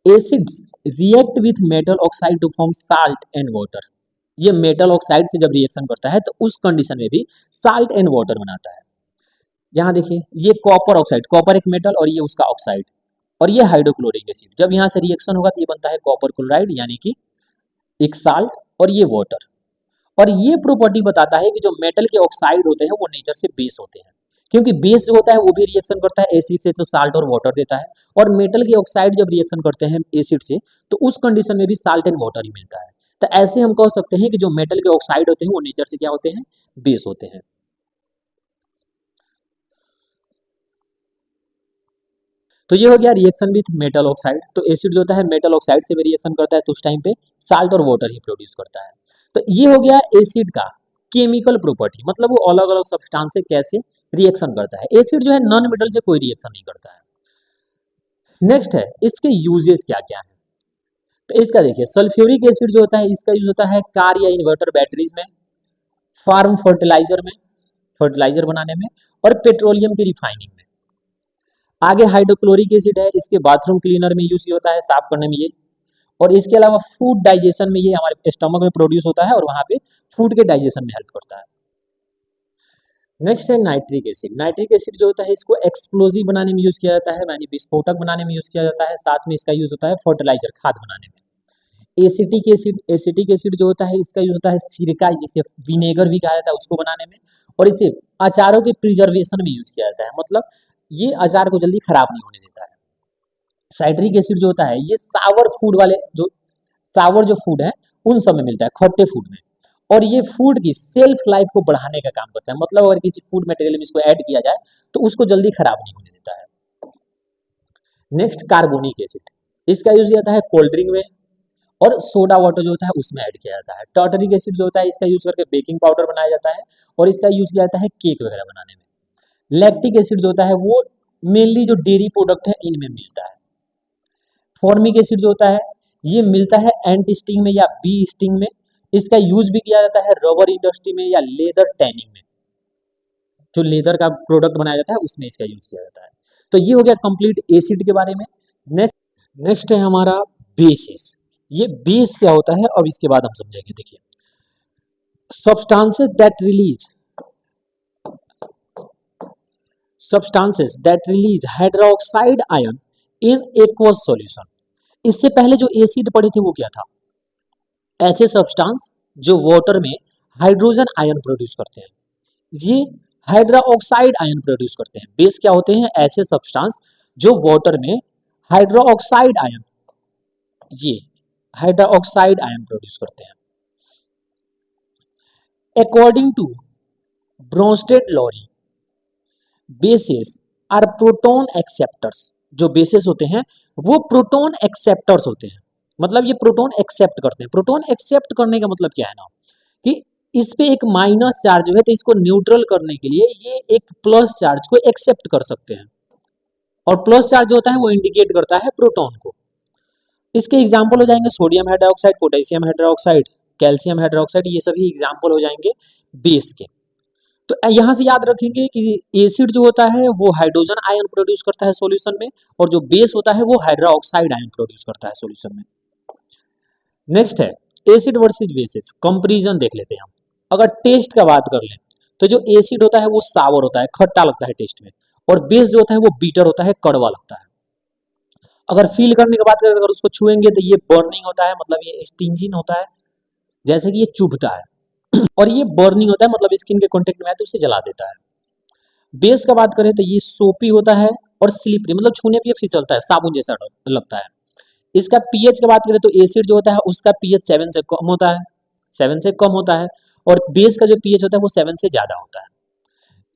[SPEAKER 1] Acids react with metal oxide to form salt and water. ये मेटल ऑक्साइड से जब रिएक्शन करता है तो उस कंडीशन में भी साल्ट एंड वाटर बनाता है। यहाँ देखिए ये कॉपर ऑक्साइड, कॉपर एक मेटल और ये उसका ऑक्साइड, और ये हाइड्रोक्लोरिक एसिड, जब यहाँ से रिएक्शन होगा तो ये बनता है कॉपर क्लोराइड यानी कि एक साल्ट, और ये वाटर। और ये प्रॉपर्टी बताता है कि जो मेटल के ऑक्साइड होते हैं वो नेचर से बेस होते हैं, क्योंकि बेस जो होता है वो भी रिएक्शन करता है एसिड से तो साल्ट और वाटर देता है, और मेटल के ऑक्साइड जब रिएक्शन करते हैं एसिड से तो उस कंडीशन में भी साल्ट एंड वाटर ही मिलता है। तो ऐसे हम कह सकते हैं कि जो मेटल के ऑक्साइड होते हैं वो नेचर से क्या होते हैं, बेस होते हैं। तो ये हो गया रिएक्शन विथ मेटल ऑक्साइड। तो एसिड जो होता है मेटल ऑक्साइड से भी रिएक्शन करता है तो उस टाइम पे साल्ट और वाटर ही प्रोड्यूस करता है। तो ये हो गया एसिड का केमिकल प्रॉपर्टी, मतलब वो अलग अलग सब्सटेंस से कैसे रिएक्शन करता है। एसिड जो है नॉन मेटल से कोई रिएक्शन नहीं करता है। नेक्स्ट है इसके यूजेस क्या क्या है। तो इसका देखिए सल्फ्यूरिक एसिड जो होता है इसका यूज होता है कार या इन्वर्टर बैटरीज में, फार्म फर्टिलाइजर में, फर्टिलाइजर बनाने में, और पेट्रोलियम की रिफाइनिंग में। आगे हाइड्रोक्लोरिक एसिड है, इसके बाथरूम क्लीनर में यूज होता है, साफ करने में ये। और इसके अलावा फूड डाइजेशन में ये हमारे स्टमक में प्रोड्यूस होता है और वहां पे फूड के डाइजेशन में हेल्प करता है। नेक्स्ट है नाइट्रिक एसिड। नाइट्रिक एसिड जो होता है इसको एक्सप्लोजिव बनाने में यूज किया जाता है, यानी विस्फोटक बनाने में यूज किया जाता है, साथ में इसका यूज होता है फर्टिलाइजर खाद बनाने में। एसिटिक एसिड, एसिटिक एसिड जो होता है इसका यूज होता है सिरका, जिसे विनेगर भी कहा जाता है, उसको बनाने में, और इसे अचारों के प्रिजर्वेशन में यूज किया जाता है, मतलब ये अचार को जल्दी खराब नहीं होने देता है। साइट्रिक एसिड जो होता है ये सावर फूड वाले जो सावर जो फूड है उन सब में मिलता है, खट्टे फूड में, और ये फूड की सेल्फ लाइफ को बढ़ाने का काम करता है, मतलब अगर किसी फूड मटेरियल में इसको ऐड किया जाए तो उसको जल्दी खराब नहीं होने देता है। नेक्स्ट कार्बोनिक एसिड, इसका यूज जाता है कोल्ड ड्रिंक में, और सोडा वाटर जो होता है उसमें ऐड किया जाता है। टार्टरिक एसिड जो होता है इसका यूज करके बेकिंग पाउडर बनाया जाता है, और इसका यूज किया जाता है केक वगैरह बनाने में। लैक्टिक एसिड जो होता है वो मेनली जो डेयरी प्रोडक्ट है इनमें मिलता है। फॉर्मिक एसिड जो होता है ये मिलता है एंट स्टिंग में या बी स्टिंग में, इसका यूज भी किया जाता है रबर इंडस्ट्री में या लेदर टैनिंग में, जो लेदर का प्रोडक्ट बनाया जाता है उसमें इसका यूज किया जाता है। तो ये हो गया कंप्लीट एसिड के बारे में। नेक्स्ट है हमारा बेसिस। ये बेस क्या होता है अब इसके बाद हम समझेंगे। देखिए substances that release substances that release hydroxide ion in aqueous solution। इससे पहले जो एसिड पढ़े थे वो क्या था, ऐसे सब्सटेंस जो वाटर में हाइड्रोजन आयन प्रोड्यूस करते हैं, ये हाइड्रोक्साइड आयन प्रोड्यूस करते हैं। बेस क्या होते हैं, ऐसे सब्सटेंस जो वाटर में हाइड्रोक्साइड आयन, ये हाइड्रोक्साइड आयन प्रोड्यूस करते हैं। According to Bronsted Lowry bases are proton acceptors. जो बेसिस होते हैं वो प्रोटॉन एक्सेप्टर्स होते हैं, मतलब ये प्रोटॉन एक्सेप्ट करते हैं। प्रोटॉन एक्सेप्ट करने का मतलब क्या है ना, कि इस पे एक माइनस चार्ज है तो इसको न्यूट्रल करने के लिए ये एक प्लस चार्ज को एक्सेप्ट कर सकते हैं, और प्लस चार्ज जो होता है वो इंडिकेट करता है प्रोटॉन को। इसके एग्जाम्पल हो जाएंगे sodium hydroxide, potassium hydroxide, calcium hydroxide, ये सभी एग्जाम्पल हो जाएंगे बेस के। तो यहाँ से याद रखेंगे कि एसिड जो होता है वो हाइड्रोजन आयन प्रोड्यूस करता है सॉल्यूशन में, और जो बेस होता है वो हाइड्रोक्साइड आयन प्रोड्यूस करता है सॉल्यूशन में। नेक्स्ट है एसिड वर्सेस बेसिस, कंपैरिजन देख लेते हैं हम। अगर टेस्ट का बात कर लें तो जो एसिड होता है वो सावर होता है, खट्टा लगता है टेस्ट में, और बेस जो होता है वो बीटर होता है, कड़वा लगता है। अगर फील करने की बात करें अगर उसको छुएंगे तो ये बर्निंग होता है, मतलब ये स्टिंजिंग होता है, जैसे कि ये चुभता है, और ये बर्निंग होता है, मतलब स्किन के कांटेक्ट में आए तो उसे जला देता है। बेस का बात करें तो ये सोपी होता है और स्लिपरी, मतलब छूने पे फिसलता है, साबुन जैसा लगता है। इसका पीएच की बात करें तो एसिड जो होता है उसका पीएच 7 से कम होता है, 7 से कम होता है, और बेस का जो पीएच होता है वो 7 से ज्यादा होता है।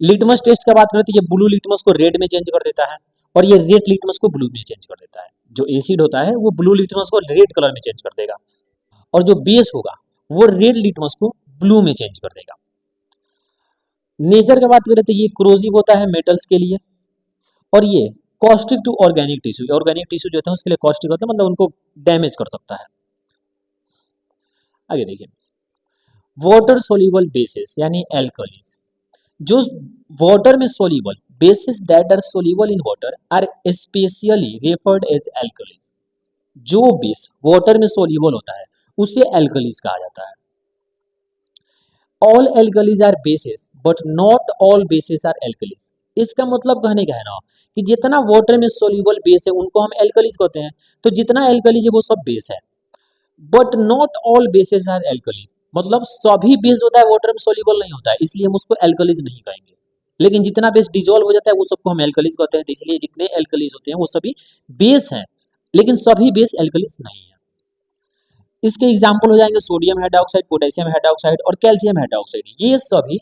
[SPEAKER 1] लिटमस टेस्ट का बात करें तो ये ब्लू लिटमस को रेड में चेंज कर देता है, और ये रेड लिटमस को ब्लू में चेंज कर देता है। जो एसिड होता है वो ब्लू लिटमस को रेड कलर में चेंज कर देगा, और जो बेस होगा वो रेड लिटमस को ब्लू में चेंज कर देगा। नेचर की बात करें तो ये क्रोजिव होता है मेटल्स के लिए, और ये caustic to organic tissue, organic tissue जो होता है उसके लिए कॉस्टिक होता है, मतलब उनको डैमेज कर सकता है। आगे देखिए वाटर सोल्यूबल बेसिस यानी एल्कलीज, जो वाटर में soluble bases that are soluble in water are specially referred as alkalis. जो बेस वाटर में सोल्यूबल होता है उसे एल्कलीज कहा जाता है। All alkalis are bases but not all bases are alkalis. इसका मतलब कहने का है ना कि जितना वाटर में सोल्यूबल बेस है उनको हम एल्कलीज कहते हैं, तो जितना एल्कलीज है वो सब बेस है। But not all bases are alkalis, मतलब सभी बेस होता है वाटर में सोल्यूबल नहीं होता है, इसलिए हम उसको एल्कलीज नहीं कहेंगे। लेकिन जितना बेस डिजोल्व हो जाता है वो सबको हम एल्कलीज कहते हैं, तो इसलिए जितने एल्कलीज होते हैं वो सभी बेस हैं, लेकिन सभी बेस एल्कलीज नहीं है। इसके एग्जाम्पल हो जाएंगे सोडियम हाइड्रोक्साइड, पोटेशियम हाइड्रोक्साइड और कैल्शियम हाइड्रोक्साइड, ये सभी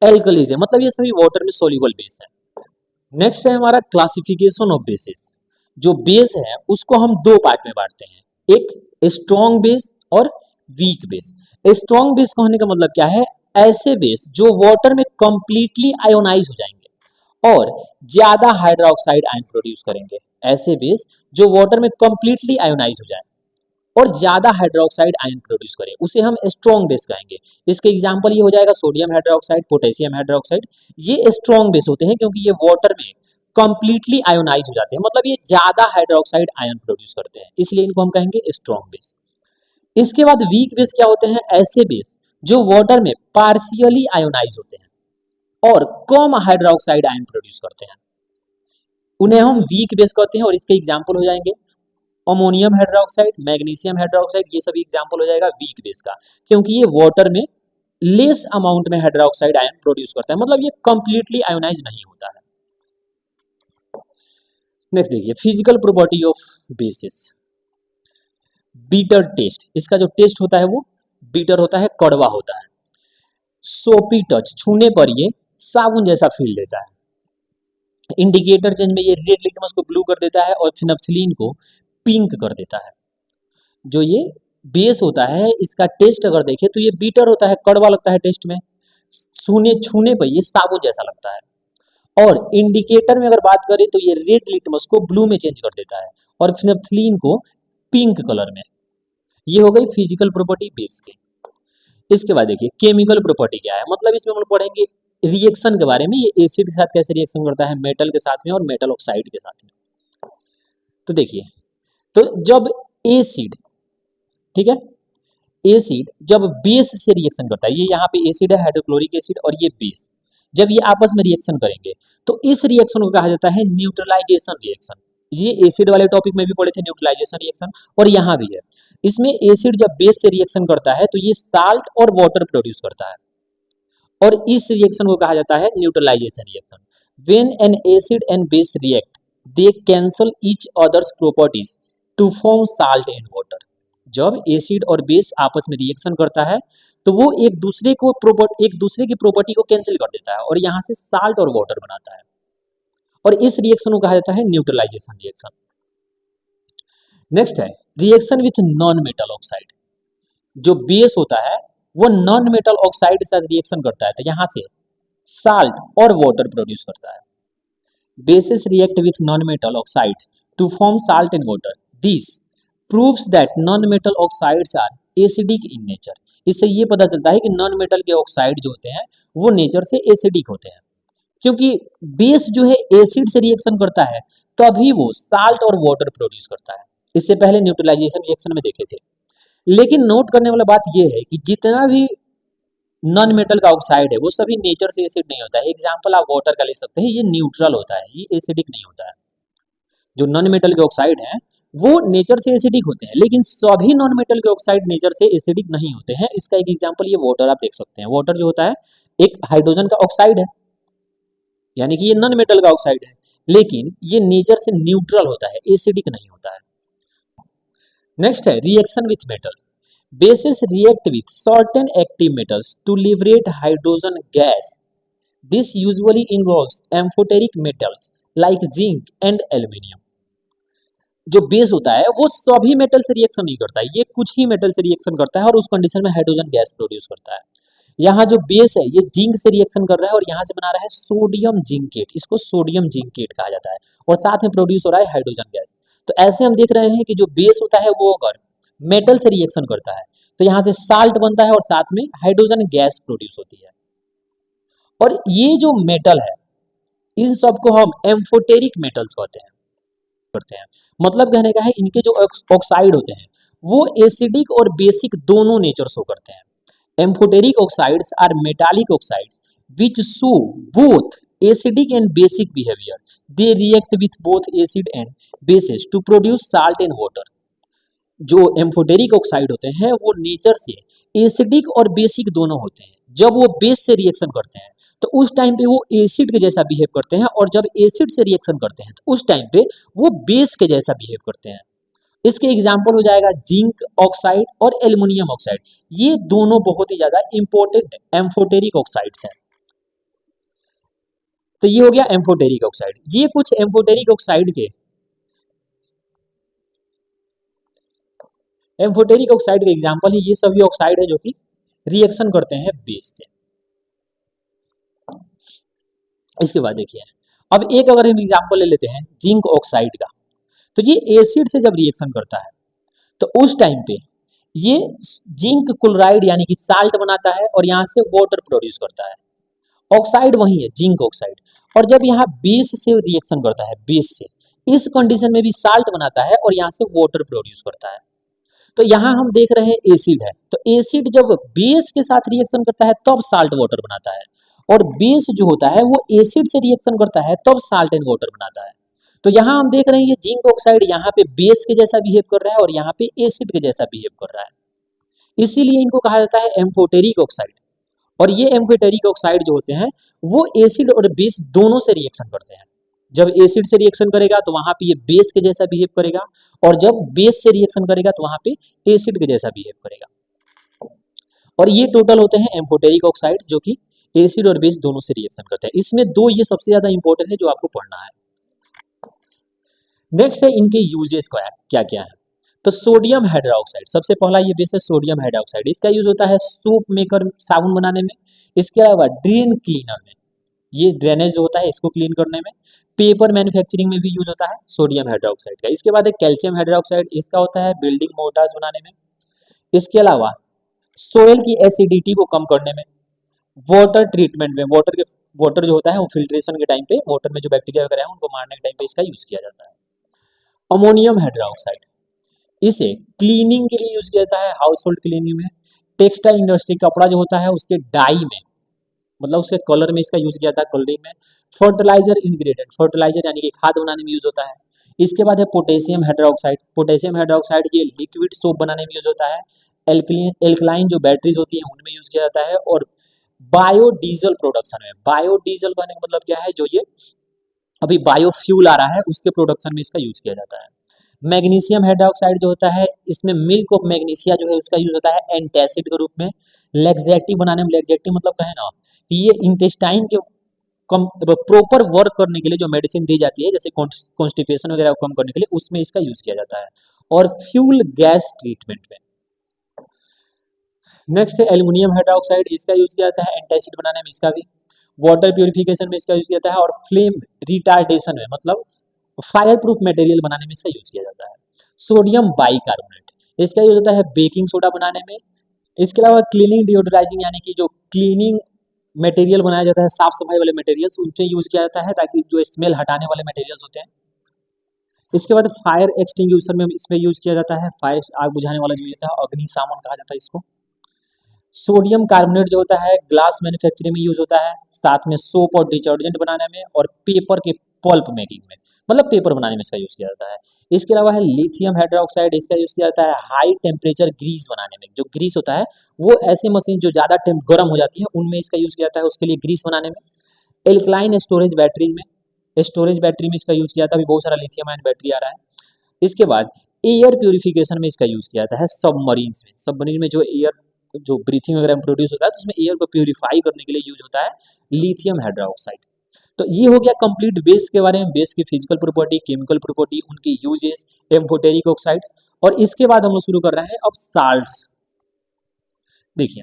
[SPEAKER 1] एल्कलीज है, मतलब ये सभी वाटर में सोल्यूबल बेस है। नेक्स्ट है हमारा क्लासिफिकेशन ऑफ बेसिस। जो बेस है उसको हम दो पार्ट में बांटते हैं, एक स्ट्रॉन्ग बेस और वीक बेस। स्ट्रॉन्ग बेस कहने का मतलब क्या है, ऐसे बेस जो वाटर में कंप्लीटली आयोनाइज हो जाएंगे और ज्यादा हाइड्रोक्साइड आयन प्रोड्यूस करेंगे। ऐसे बेस जो वाटर में कंप्लीटली आयोनाइज हो जाए और ज्यादा हाइड्रोक्साइड आयन प्रोड्यूस करे उसे हम स्ट्रॉन्ग बेस कहेंगे। इसके एग्जांपल ये हो जाएगा सोडियम हाइड्रोक्साइड, पोटेशियम हाइड्रोक्साइड। ये स्ट्रॉन्ग बेस होते हैं क्योंकि ये वाटर में कंप्लीटली आयोनाइज हो जाते हैं, मतलब ये ज्यादा हाइड्रोक्साइड आयन प्रोड्यूस करते हैं, इसलिए इनको हम कहेंगे स्ट्रॉन्ग बेस। इसके बाद वीक बेस क्या होते हैं, ऐसे बेस जो वाटर में पार्शियली आयोनाइज होते हैं और कम हाइड्रोक्साइड आयन प्रोड्यूस करते हैं, उन्हें हम वीक बेस कहते हैं। और इसके एग्जाम्पल हो जाएंगे अमोनियम हाइड्रोक्साइड, मैग्नीशियम हाइड्रोक्साइड, ये सभी एग्जाम्पल हो जाएगा वीक बेस का, क्योंकि ये वाटर में लेस अमाउंट में हाइड्रोक्साइड आयन प्रोड्यूस करता है, मतलब ये कंप्लीटली आयोनाइज नहीं होता है। नेक्स्ट देखिए physical property of bases. Bitter taste, इसका जो टेस्ट होता है वो बीटर होता है, कड़वा होता है। सोपी टच, छूने पर ये साबुन जैसा फील देता है। इंडिकेटर चेंज में ये रेड लिटमस को ब्लू कर देता है और फिनोल्फथलीन को पिंक कर देता है। जो ये बेस होता है इसका टेस्ट अगर देखें तो ये बीटर होता है, कड़वा लगता है टेस्ट में, छूने पर ये साबुन जैसा लगता है। और इंडिकेटर में अगर बात करें तो ये रेड लिटमस को ब्लू में चेंज कर देता है और फिनोल्फथलीन को पिंक कलर में। ये हो गई फिजिकल प्रॉपर्टी बेस की। इसके बाद देखिए केमिकल प्रॉपर्टी क्या है, मतलब इसमें हम लोग पढ़ेंगे रिएक्शन के बारे में, ये एसिड के साथ कैसे रिएक्शन करता है, मेटल के साथ में और मेटल ऑक्साइड के साथ में। तो देखिए, तो जब एसिड, ठीक है, एसिड जब बेस से रिएक्शन करता है, ये यहाँ पे एसिड है हाइड्रोक्लोरिक एसिड और ये बेस, जब ये आपस में रिएक्शन करेंगे तो इस रिएक्शन को कहा जाता है न्यूट्रलाइजेशन रिएक्शन। ये एसिड वाले टॉपिक में भी पढ़े थे न्यूट्रलाइजेशन रिएक्शन, और यहाँ भी है। इसमें एसिड जब बेस से रिएक्शन करता है तो ये साल्ट और वाटर प्रोड्यूस करता है और इस रिएक्शन को कहा जाता है neutralisation reaction. When an acid and base react they cancel each other's properties to form salt and water. जब एसिड और बेस आपस में रिएक्शन करता है तो वो एक दूसरे की प्रॉपर्टी को कैंसिल कर देता है और यहाँ से साल्ट और वाटर बनाता है, और इस रिएक्शन को कहा जाता है न्यूट्रलाइजेशन रिएक्शन। नेक्स्ट है reaction with non metal oxide. जो बेस होता है वो नॉन मेटल ऑक्साइड के साथ रिएक्शन करता है तो यहाँ से साल्ट और वाटर प्रोड्यूस करता है। Bases react with non metal oxide to form salt and water. This proves that non metal oxides are acidic in nature. इससे ये पता चलता है कि नॉन मेटल के ऑक्साइड जो होते हैं वो नेचर से एसिडिक होते हैं, क्योंकि बेस जो है एसिड से रिएक्शन करता है तभी वो साल्ट और वाटर प्रोड्यूस करता है। इससे पहले न्यूट्रलाइजेशन रिएक्शन में देखे थे। लेकिन नोट करने वाला बात यह है कि जितना भी नॉन मेटल का ऑक्साइड है वो सभी नेचर से एसिड नहीं होता है। एग्जाम्पल आप वाटर का ले सकते हैं, ये न्यूट्रल होता है, ये एसिडिक नहीं होता है। जो नॉन मेटल के ऑक्साइड हैं वो नेचर से एसिडिक होते हैं, लेकिन सभी नॉन मेटल के ऑक्साइड नेचर से एसिडिक नहीं होते हैं। इसका एक एग्जाम्पल ये वाटर आप देख सकते हैं। वाटर जो होता है एक हाइड्रोजन का ऑक्साइड है, यानी कि ये नॉन मेटल का ऑक्साइड है, लेकिन ये नेचर से न्यूट्रल होता है, एसिडिक नहीं होता है। नेक्स्ट है reaction with metal. Bases react with certain active metals to liberate hydrogen gas. This usually involves amphoteric metals like zinc and aluminium. जो बेस होता है वो सभी मेटल से रिएक्शन नहीं करता है, ये कुछ ही मेटल से रिएक्शन करता है और उस कंडीशन में हाइड्रोजन गैस प्रोड्यूस करता है। यहाँ जो बेस है ये जिंक से रिएक्शन कर रहा है और यहाँ से बना रहा है सोडियम जिंकेट, इसको सोडियम जिंकेट कहा जाता है, और साथ में प्रोड्यूस हो रहा है हाइड्रोजन गैस। तो ऐसे हम देख रहे हैं कि जो बेस होता है वो अगर मेटल से रिएक्शन करता है तो यहाँ से साल्ट बनता है और साथ में हाइड्रोजन गैस प्रोड्यूस होती है। और ये जो मेटल है इन सबको हम एम्फोटेरिक मेटल्स कहते हैं। करते हैं। मतलब कहने का है इनके जो ऑक्साइड होते हैं वो एसिडिक और बेसिक दोनों नेचर शो करते हैं। Amphoteric oxides are metallic oxides which show both acidic and basic behavior. They react with both acid and bases to produce salt and water. जो एम्फोटेरिक ऑक्साइड होते हैं वो नेचर से एसिडिक और बेसिक दोनों होते हैं। जब वो बेस से रिएक्शन करते हैं तो उस टाइम पे वो एसिड के जैसा बिहेव करते हैं, और जब एसिड से रिएक्शन करते हैं तो उस टाइम पे वो बेस के जैसा बिहेव करते हैं। इसके एग्जाम्पल हो जाएगा जिंक ऑक्साइड और एल्युमिनियम ऑक्साइड। ये दोनों बहुत ही ज्यादा इंपॉर्टेंट एम्फोटेरिक ऑक्साइड्स हैं। तो ये हो गया एम्फोटेरिक ऑक्साइड। ये कुछ एम्फोटेरिक ऑक्साइड के एग्जाम्पल है। ये सभी ऑक्साइड है जो कि रिएक्शन करते हैं बेस से। इसके बाद देखिए, अब एक अगर हम एग्जाम्पल ले लेते हैं जिंक ऑक्साइड का, तो ये एसिड से जब रिएक्शन करता है तो उस टाइम पे ये जिंक क्लोराइड यानी कि साल्ट बनाता है और यहाँ से वाटर प्रोड्यूस करता है। ऑक्साइड वही है जिंक ऑक्साइड, और जब यहाँ बेस से रिएक्शन करता है बेस से, इस कंडीशन में भी साल्ट बनाता है और यहाँ से वाटर प्रोड्यूस करता है। तो यहाँ हम देख रहे हैं एसिड है, तो एसिड जब बेस के साथ रिएक्शन करता है तब साल्ट वाटर बनाता है, और बेस जो होता है वो एसिड से रिएक्शन करता है तब साल्ट एंड वाटर बनाता है। तो यहाँ हम देख रहे हैं ये जिंक ऑक्साइड यहाँ पे बेस के जैसा बिहेव कर रहा है और यहाँ पे एसिड के जैसा बिहेव कर रहा है। इसीलिए इनको कहा जाता है एम्फोटेरिक ऑक्साइड। और ये एम्फोटेरिक ऑक्साइड जो होते हैं वो एसिड और बेस दोनों से रिएक्शन करते हैं। जब एसिड से रिएक्शन करेगा तो वहां पे ये बेस के जैसा बिहेव करेगा, और जब बेस से रिएक्शन करेगा तो वहां पे एसिड के जैसा बिहेव करेगा। और ये टोटल होते हैं एम्फोटेरिक ऑक्साइड जो कि एसिड और बेस दोनों से रिएक्शन करते हैं। इसमें दो ये सबसे ज्यादा इंपॉर्टेंट है जो आपको पढ़ना है। नेक्स्ट है इनके यूजेस क्या क्या है। तो सोडियम हाइड्रोक्साइड सबसे पहला ये बेस है सोडियम हाइड्रोक्साइड। इसका यूज होता है सोप मेकर साबुन बनाने में। इसके अलावा ड्रेन क्लीनर में, ये ड्रेनेज जो होता है इसको क्लीन करने में। पेपर मैन्युफैक्चरिंग में भी यूज होता है सोडियम हाइड्रोक्साइड का। इसके बाद है कैल्शियम हाइड्रोक्साइड, इसका होता है बिल्डिंग मोर्टार्स बनाने में। इसके अलावा सोयल की एसिडिटी को कम करने में। वाटर ट्रीटमेंट में, वाटर जो होता है वो फिल्ट्रेशन के टाइम पे वाटर में जो बैक्टीरिया वगैरह है उनको मारने के टाइम पे इसका यूज किया जाता है। अमोनियम हाइड्रोक्साइड, इसे क्लीनिंग के लिए यूज किया जाता है, हाउस होल्ड क्लीनिंग में। टेक्सटाइल इंडस्ट्री, कपड़ा जो होता है उसके डाई में, मतलब उसके कलर में इसका यूज किया जाता है, कलरिंग में। फर्टिलाइजर इंग्रेडिएंट, फर्टिलाइजर यानी कि खाद बनाने में यूज होता है। इसके बाद है पोटेशियम हाइड्रोक्साइड। पोटेशियम हाइड्रोक्साइड ये लिक्विड सोप बनाने में यूज होता है। एल्कलाइन जो बैटरीज होती हैं उनमें यूज किया जाता है। और बायोडीजल प्रोडक्शन में, बायोडीजल कहने का मतलब क्या है, जो ये अभी बायोफ्यूल आ रहा है उसके प्रोडक्शन में इसका यूज किया जाता है। मैग्नीशियम हाइड्रोक्साइड जो होता है इसमें मिल्क ऑफ मैग्नीशिया जो है उसका यूज होता है एंटासिड के रूप में। लेक्जेटिव बनाने में, लेक्जेटिव मतलब कहे ना कि ये इंटेस्टाइन के प्रॉपर वर्क करने के लिए जो मेडिसिन दी जाती है जैसे कॉन्स्टिपेशन वगैरह को कम करने के लिए, उसमें इसका यूज किया जाता है। और फ्यूल गैस ट्रीटमेंट में। नेक्स्ट है एल्युमिनियम हाइड्रोक्साइड, इसका यूज किया जाता है एंटासिड बनाने में, इसका भी। वाटर प्यूरिफिकेशन में इसका यूज किया जाता है, और फ्लेम रिटार्डेशन में, मतलब फायर प्रूफ मटेरियल बनाने में इसका यूज किया जाता है। सोडियम बाइकार्बोनेट, इसका यूज होता है बेकिंग सोडा बनाने में। इसके अलावा क्लीनिंग डिओडराइजिंग यानी कि जो क्लीनिंग मटेरियल बनाया जाता है, साफ सफाई वाले मटेरियल्स, उनसे यूज किया जाता है ताकि जो स्मेल हटाने वाले मटेरियल्स होते हैं। इसके बाद फायर एक्सटिंग्विशर में इसमें यूज किया जाता है, फायर आग बुझाने वाला जो होता है अग्निशामन कहा जाता है इसको। सोडियम कार्बोनेट जो होता है ग्लास मैन्युफैक्चरिंग में यूज होता है, साथ में सोप और डिटर्जेंट बनाने में, और पेपर के पल्प मेकिंग में, मतलब पेपर बनाने में इसका यूज किया जाता है। इसके अलावा है लिथियम हाइड्रोक्साइड, इसका यूज किया जाता है हाई टेम्परेचर ग्रीस बनाने में। जो ग्रीस होता है वो ऐसी मशीन जो ज़्यादा गर्म हो जाती है उनमें इसका यूज किया जाता है, उसके लिए ग्रीस बनाने में। एल्कलाइन स्टोरेज बैटरीज में, स्टोरेज बैटरी में इसका यूज किया जाता है, अभी बहुत सारा लिथियम आयन बैटरी आ रहा है। इसके बाद एयर प्यूरिफिकेशन में इसका यूज किया जाता है सबमरीन्स में। सबमरीन में जो एयर जो ब्रीथिंग वगैरह में प्रोड्यूस होता है तो उसमें एयर को प्यूरिफाई करने के लिए यूज होता है लिथियम हाइड्रोक्साइड। तो ये हो गया कंप्लीट बेस के बारे में, बेस की फिजिकल प्रॉपर्टी, केमिकल प्रॉपर्टी, उनकी यूजेस, एम्फोटेरिक ऑक्साइड्स। और इसके बाद हम लोग शुरू कर रहे हैं अब साल्ट्स। देखिए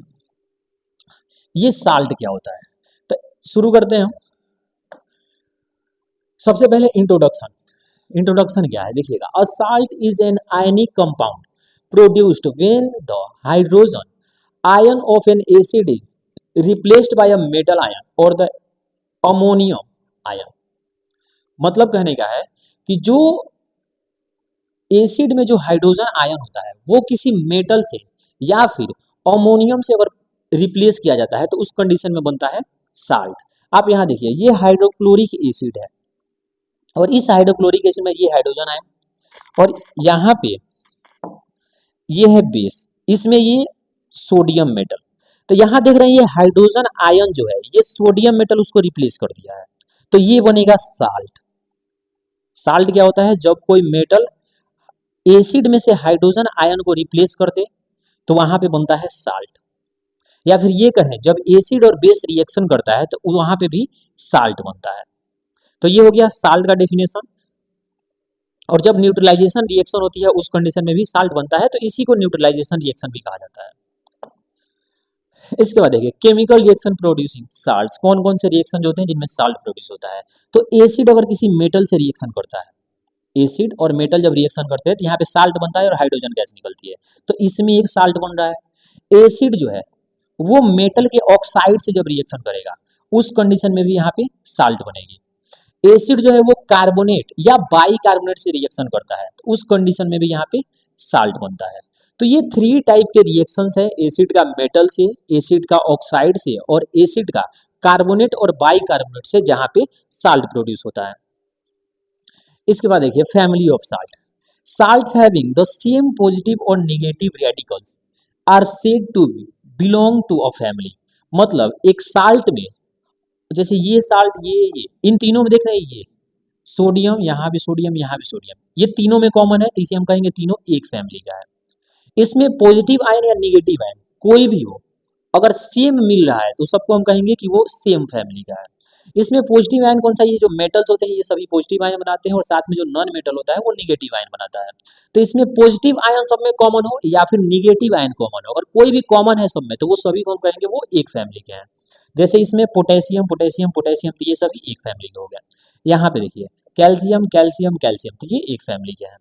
[SPEAKER 1] ये साल्ट क्या होता है, तो शुरू करते हैं हम। सबसे पहले इंट्रोडक्शन क्या है देखिएगा। A salt is an ionic compound produced when the hydrogen ion of an acid is replaced by a metal ion और द अमोनियम आयन। मतलब कहने का है कि जो एसिड में जो हाइड्रोजन आयन होता है वो किसी मेटल से या फिर अमोनियम से अगर रिप्लेस किया जाता है तो उस कंडीशन में बनता है साल्ट। आप यहाँ देखिए ये हाइड्रोक्लोरिक एसिड है और इस हाइड्रोक्लोरिक एसिड में ये हाइड्रोजन आयन और यहाँ पे ये है बेस, इसमें ये सोडियम मेटल। तो यहाँ देख रहे हैं ये हाइड्रोजन आयन जो है ये सोडियम मेटल उसको रिप्लेस कर दिया है, तो ये बनेगा साल्ट। साल्ट क्या होता है, जब कोई मेटल एसिड में से हाइड्रोजन आयन को रिप्लेस कर दे तो वहां पे बनता है साल्ट। या फिर ये कहें जब एसिड और बेस रिएक्शन करता है तो वहां पे भी साल्ट बनता है। तो ये हो गया साल्ट का डेफिनेशन। और जब न्यूट्रलाइजेशन रिएक्शन होती है उस कंडीशन में भी साल्ट बनता है, तो इसी को न्यूट्रलाइजेशन रिएक्शन भी कहा जाता है। इसके बाद देखिए केमिकल रिएक्शन प्रोड्यूसिंग साल्ट्स, कौन कौन से रिएक्शन होते हैं जिनमें साल्ट प्रोड्यूस होता है। तो एसिड अगर किसी मेटल से रिएक्शन करता है, एसिड और मेटल जब रिएक्शन करते हैं तो यहाँ पे साल्ट बनता है और हाइड्रोजन गैस निकलती है, तो इसमें एक साल्ट बन रहा है। एसिड जो है वो मेटल के ऑक्साइड से जब रिएक्शन करेगा उस कंडीशन में भी यहाँ पे साल्ट बनेगी। एसिड जो है वो कार्बोनेट या बाई कार्बोनेट से रिएक्शन करता है तो उस कंडीशन में भी यहाँ पे साल्ट बनता है। तो ये 3 टाइप के रिएक्शंस है, एसिड का मेटल से, एसिड का ऑक्साइड से और एसिड का कार्बोनेट और बाई कार्बोनेट से, जहां पे साल्ट प्रोड्यूस होता है। इसके बाद देखिए family of salt. Salts having the same positive और negative radicals are said to belong to a family. मतलब एक साल्ट में जैसे ये साल्ट ये इन तीनों में देख रहे हैं, ये सोडियम, यहाँ भी सोडियम, यहाँ भी सोडियम, ये तीनों में कॉमन है, तो इसे हम कहेंगे तीनों एक फैमिली का है। इसमें पॉजिटिव आयन या नेगेटिव आयन कोई भी हो अगर सेम मिल रहा है तो सबको हम कहेंगे कि वो सेम फैमिली का है। इसमें पॉजिटिव आयन कौन सा, ये जो मेटल्स होते हैं ये सभी पॉजिटिव आयन बनाते हैं और साथ में जो नॉन मेटल होता है वो निगेटिव आयन बनाता है। तो इसमें पॉजिटिव आयन सब में कॉमन हो या फिर निगेटिव आयन कॉमन हो, अगर कोई भी कॉमन है सब में तो वो सभी को हम कहेंगे वो एक फैमिली के हैं। जैसे इसमें पोटेशियम पोटेशियम पोटेशियम, तो ये सभी एक फैमिली के हो गया। यहाँ पे देखिए कैल्शियम कैल्शियम कैल्शियम, तो ये एक फैमिली के हैं।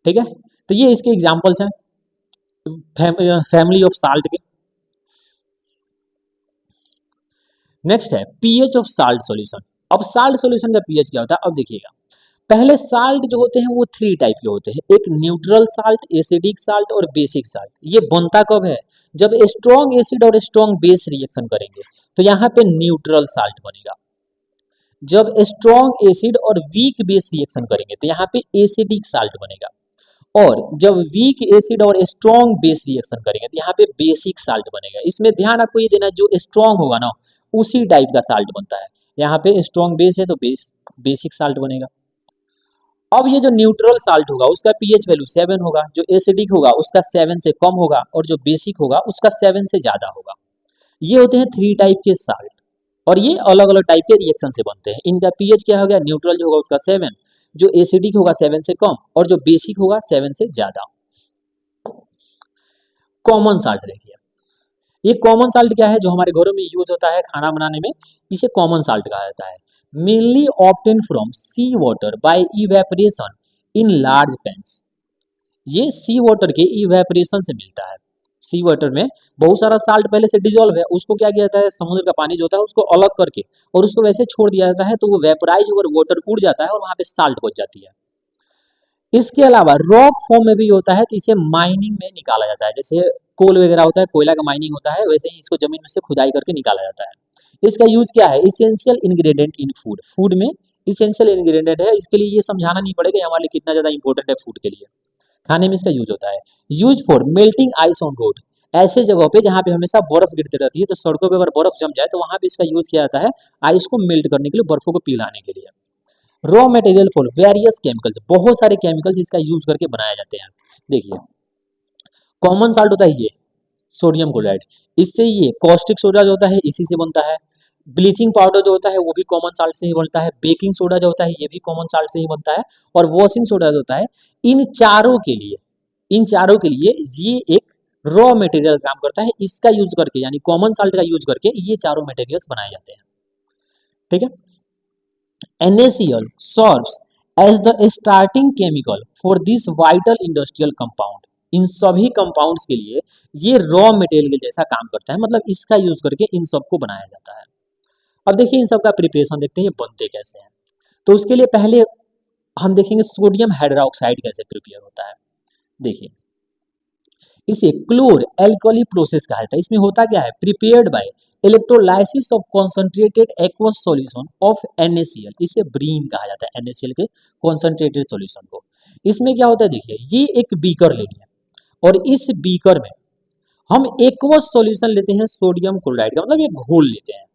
[SPEAKER 1] ठीक है, तो ये इसके एग्जाम्पल्स हैं फैमिली ऑफ साल्ट के। नेक्स्ट है पीएच ऑफ साल्ट सॉल्यूशन। अब साल्ट सॉल्यूशन का पीएच क्या होता है, अब देखिएगा पहले साल्ट जो होते हैं वो 3 टाइप के होते हैं, एक न्यूट्रल साल्ट, एसिडिक साल्ट और बेसिक साल्ट। ये बनता कब है, जब स्ट्रॉन्ग एसिड और स्ट्रॉन्ग बेस रिएक्शन करेंगे तो यहाँ पे न्यूट्रल साल्ट बनेगा। जब स्ट्रॉन्ग एसिड और वीक बेस रिएक्शन करेंगे तो यहाँ पे एसिडिक साल्ट बनेगा। और जब वीक एसिड और स्ट्रॉन्ग बेस रिएक्शन करेंगे तो यहाँ पे बेसिक साल्ट बनेगा। इसमें ध्यान आपको ये देना, जो स्ट्रॉन्ग होगा ना उसी टाइप का साल्ट बनता है। यहाँ पे स्ट्रॉन्ग बेस है तो बेसिक साल्ट बनेगा। अब ये जो न्यूट्रल साल्ट होगा उसका पीएच वैल्यू 7 होगा, जो एसिडिक होगा उसका 7 से कम होगा और जो बेसिक होगा उसका 7 से ज्यादा होगा। ये होते हैं 3 टाइप के साल्ट और ये अलग अलग टाइप के रिएक्शन से बनते हैं। इनका पीएच क्या हो गया, न्यूट्रल जो होगा उसका 7, जो एसिडिक होगा 7 से कम और जो बेसिक होगा 7 से ज्यादा। कॉमन साल्ट देखिए, ये कॉमन साल्ट क्या है, जो हमारे घरों में यूज होता है खाना बनाने में, इसे कॉमन साल्ट कहा जाता है। Mainly obtain from sea water by evaporation in large pans. ये सी वाटर के इवेपोरेशन से मिलता है। सी वाटर में बहुत सारा साल्ट पहले से डिजोल्व है, उसको क्या किया जाता है, समुद्र का पानी जो होता है उसको अलग करके और उसको वैसे छोड़ दिया जाता है तो वो वेपराइज होकर वाटर उड़ जाता है और वहां पे साल्ट बच जाती है। इसके अलावा रॉक फॉर्म में भी होता है, तो इसे माइनिंग में निकाला जाता है। जैसे कोल वगैरह होता है, कोयला का माइनिंग होता है, वैसे ही इसको जमीन में से खुदाई करके निकाला जाता है। इसका यूज क्या है, इसेंशियल इंग्रेडिएंट इन फूड। फूड में इसेंशियल इंग्रेडिएंट है, इसके लिए ये समझाना नहीं पड़ेगा हमारे लिए कितना ज्यादा इंपॉर्टेंट है फूड के लिए। खाने में इसका यूज होता है। Use for melting ice on road, ऐसे जगहों पे जहाँ पे हमेशा बर्फ गिरती रहती है, तो सड़कों पे अगर बर्फ जम जाए तो वहां पे इसका यूज किया जाता है आइस को मेल्ट करने के लिए, बर्फों को पिघलाने के लिए। Raw material for various chemicals, बहुत सारे केमिकल्स इसका यूज करके बनाए जाते हैं। देखिए कॉमन साल्ट होता है ये सोडियम क्लोराइड, इससे ये कॉस्टिक सोडा जो होता है इसी से बनता है। ब्लीचिंग पाउडर जो होता है वो भी कॉमन साल्ट से ही बनता है। बेकिंग सोडा जो होता है ये भी कॉमन साल्ट से ही बनता है। और वॉशिंग सोडा जो होता है, इन चारों के लिए ये एक रॉ मटेरियल काम करता है। इसका यूज करके यानी कॉमन साल्ट का यूज करके ये चारों मटेरियल्स बनाए जाते हैं। ठीक है, NaCl serves as the starting chemical for this vital industrial compound। इन सभी कंपाउंड्स के लिए ये रॉ मटेरियल जैसा काम करता है, मतलब इसका यूज करके इन सबको बनाया जाता है। अब देखिए इन सब का प्रिपरेशन देखते हैं ये बनते कैसे हैं। तो उसके लिए पहले हम देखेंगे सोडियम हाइड्रोक्साइड कैसे प्रिपेयर होता है। देखिए, इसे क्लोर एल्कली प्रोसेस कहा जाता है। इसमें होता क्या है, prepared by electrolysis of concentrated aqueous solution of NaCl, इसे ब्रीन कहा जाता है, NaCl के कॉन्सेंट्रेटेड सॉल्यूशन को। इसमें क्या होता है, देखिए ये एक बीकर ले लिया और इस बीकर में हम एक्वस सॉल्यूशन लेते हैं सोडियम क्लोराइड का, मतलब ये घोल लेते हैं।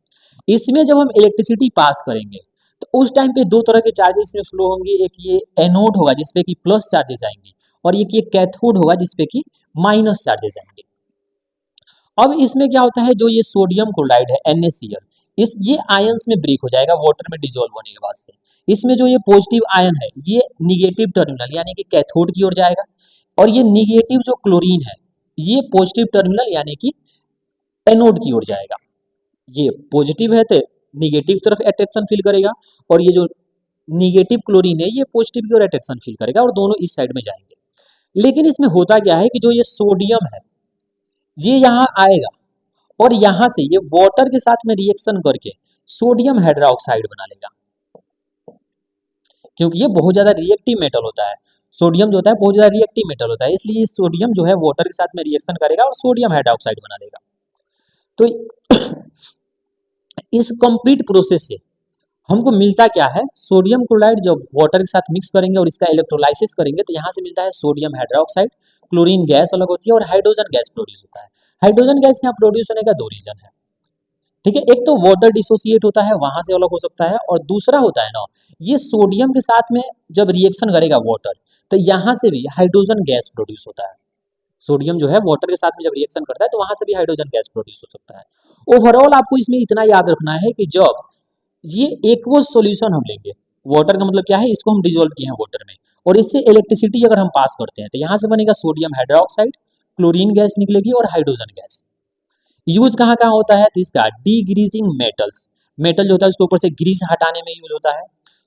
[SPEAKER 1] इसमें जब हम इलेक्ट्रिसिटी पास करेंगे तो उस टाइम पे दो तरह के चार्जेस इसमें फ्लो होंगे, एक ये एनोड होगा जिसपे कि प्लस चार्जेस आएंगे और एक ये कैथोड होगा जिसपे कि माइनस चार्जेस आएंगे। अब इसमें क्या होता है, जो ये सोडियम क्लोराइड है NaCl, इस ये आयंस में ब्रेक हो जाएगा वाटर में डिसॉल्व होने के बाद से। इसमें जो ये पॉजिटिव आयन है ये निगेटिव टर्मिनल यानी कि कैथोड की ओर जाएगा और ये निगेटिव जो क्लोरीन है ये पॉजिटिव टर्मिनल यानी कि एनोड की ओर जाएगा। ये पॉजिटिव है तो निगेटिव तरफ अट्रैक्शन फील करेगा और ये जो निगेटिव क्लोरीन है ये पॉजिटिव की ओर अट्रैक्शन फील करेगा और दोनों इस साइड में जाएंगे। लेकिन इसमें होता क्या है कि जो ये सोडियम है ये यहाँ आएगा और यहाँ से ये वाटर के साथ में रिएक्शन करके सोडियम हाइड्रोक्साइड बना लेगा, क्योंकि ये बहुत ज्यादा रिएक्टिव मेटल होता है। सोडियम जो होता है बहुत ज्यादा रिएक्टिव मेटल होता है, इसलिए सोडियम जो है वाटर के साथ में रिएक्शन करेगा और सोडियम हाइड्रोक्साइड बना देगा। तो इस कंप्लीट प्रोसेस से हमको मिलता क्या है, सोडियम क्लोराइड जब वाटर के साथ मिक्स करेंगे और इसका इलेक्ट्रोलाइसिस करेंगे तो यहाँ से मिलता है सोडियम हाइड्रोक्साइड, क्लोरीन गैस अलग होती है और हाइड्रोजन गैस प्रोड्यूस होता है। हाइड्रोजन गैस यहाँ प्रोड्यूस होने का दो रीजन है, ठीक है। एक तो वाटर डिसोसिएट होता है, वहां से अलग हो सकता है, और दूसरा होता है ना, ये सोडियम के साथ में जब रिएक्शन करेगा वाटर तो यहाँ से भी हाइड्रोजन गैस प्रोड्यूस होता है। सोडियम जो है वाटर के साथ में जब रिएक्शन करता है तो वहां से भी हाइड्रोजन गैस प्रोड्यूस हो सकता है। ओवरऑल आपको इसमें इतना याद रखना है कि जब ये एक्वस सॉल्यूशन हम लेंगे, वाटर का मतलब क्या है, इसको हम डिसॉल्व किए हैं वाटर में और इससे इलेक्ट्रिसिटी अगर हम पास करते हैं तो यहाँ से बनेगा सोडियम हाइड्रोक्साइड, क्लोरीन गैस निकलेगी और हाइड्रोजन गैस। यूज कहाँ कहाँ होता है, तो इसका डीग्रीजिंग मेटल्स, मेटल जो होता है उसके ऊपर से ग्रीस हटाने में यूज होता है।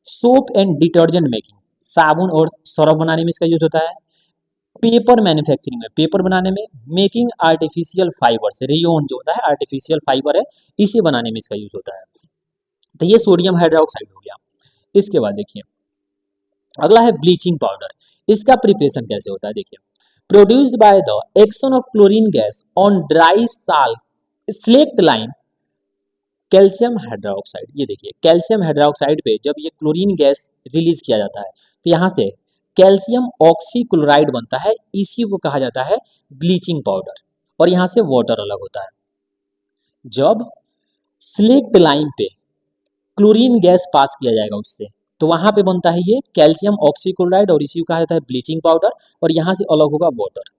[SPEAKER 1] सोप एंड डिटर्जेंट मेकिंग, साबुन और सरफ बनाने में इसका यूज होता है। पेपर मैन्युफैक्चरिंग में, पेपर बनाने में। मेकिंग आर्टिफिशियल फाइबर्स, रेयोन जो होता है आर्टिफिशियल फाइबर है, इसे बनाने में इसका यूज होता है। तो ये सोडियम हाइड्रोक्साइड हो गया। इसके बाद देखिए अगला है ब्लीचिंग पाउडर। इसका प्रिपरेशन कैसे होता है, देखिए produced by the action of chlorine gas on dry salt slaked lime calcium hydroxide. ये देखिए कैल्शियम हाइड्रोक्साइड पे जब ये क्लोरीन गैस रिलीज किया जाता है तो यहाँ से कैल्शियम ऑक्सीक्लोराइड बनता है, इसी को कहा जाता है ब्लीचिंग पाउडर, और यहाँ से वाटर अलग होता है। जब स्लेक्ट लाइम पे क्लोरीन गैस पास किया जाएगा उससे तो वहां पे बनता है ये कैल्शियम ऑक्सीक्लोराइड और इसी को कहा जाता है ब्लीचिंग पाउडर, और यहाँ से अलग होगा वाटर।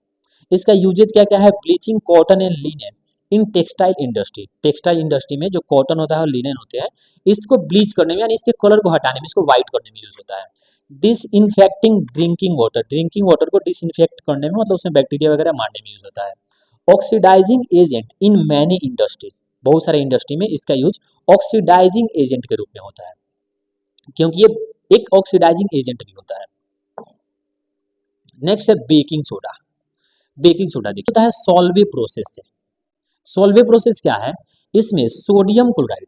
[SPEAKER 1] इसका यूजेज क्या क्या है, bleaching cotton and linen in textile industry. Textile industry में जो कॉटन होता है और लिनेन होते हैं इसको ब्लीच करने में यानी इसके कलर को हटाने में, इसको व्हाइट करने में यूज होता है। डिसइंफेक्टिंग ड्रिंकिंग वाटर को डिसइंफेक्ट करने में, मतलब उसमें बैक्टीरिया वगैरह मारने में यूज होता है। Oxidising agent in many industries, बहुत सारे इंडस्ट्री में इसका यूज ऑक्सीडाइजिंग एजेंट के रूप में होता है, क्योंकि ये एक ऑक्सीडाइजिंग एजेंट भी होता है। नेक्स्ट है बेकिंग सोडा। बेकिंग सोडा देखिए होता है सॉल्वे प्रोसेस से। सॉल्वे प्रोसेस क्या है, इसमें सोडियम क्लोराइड,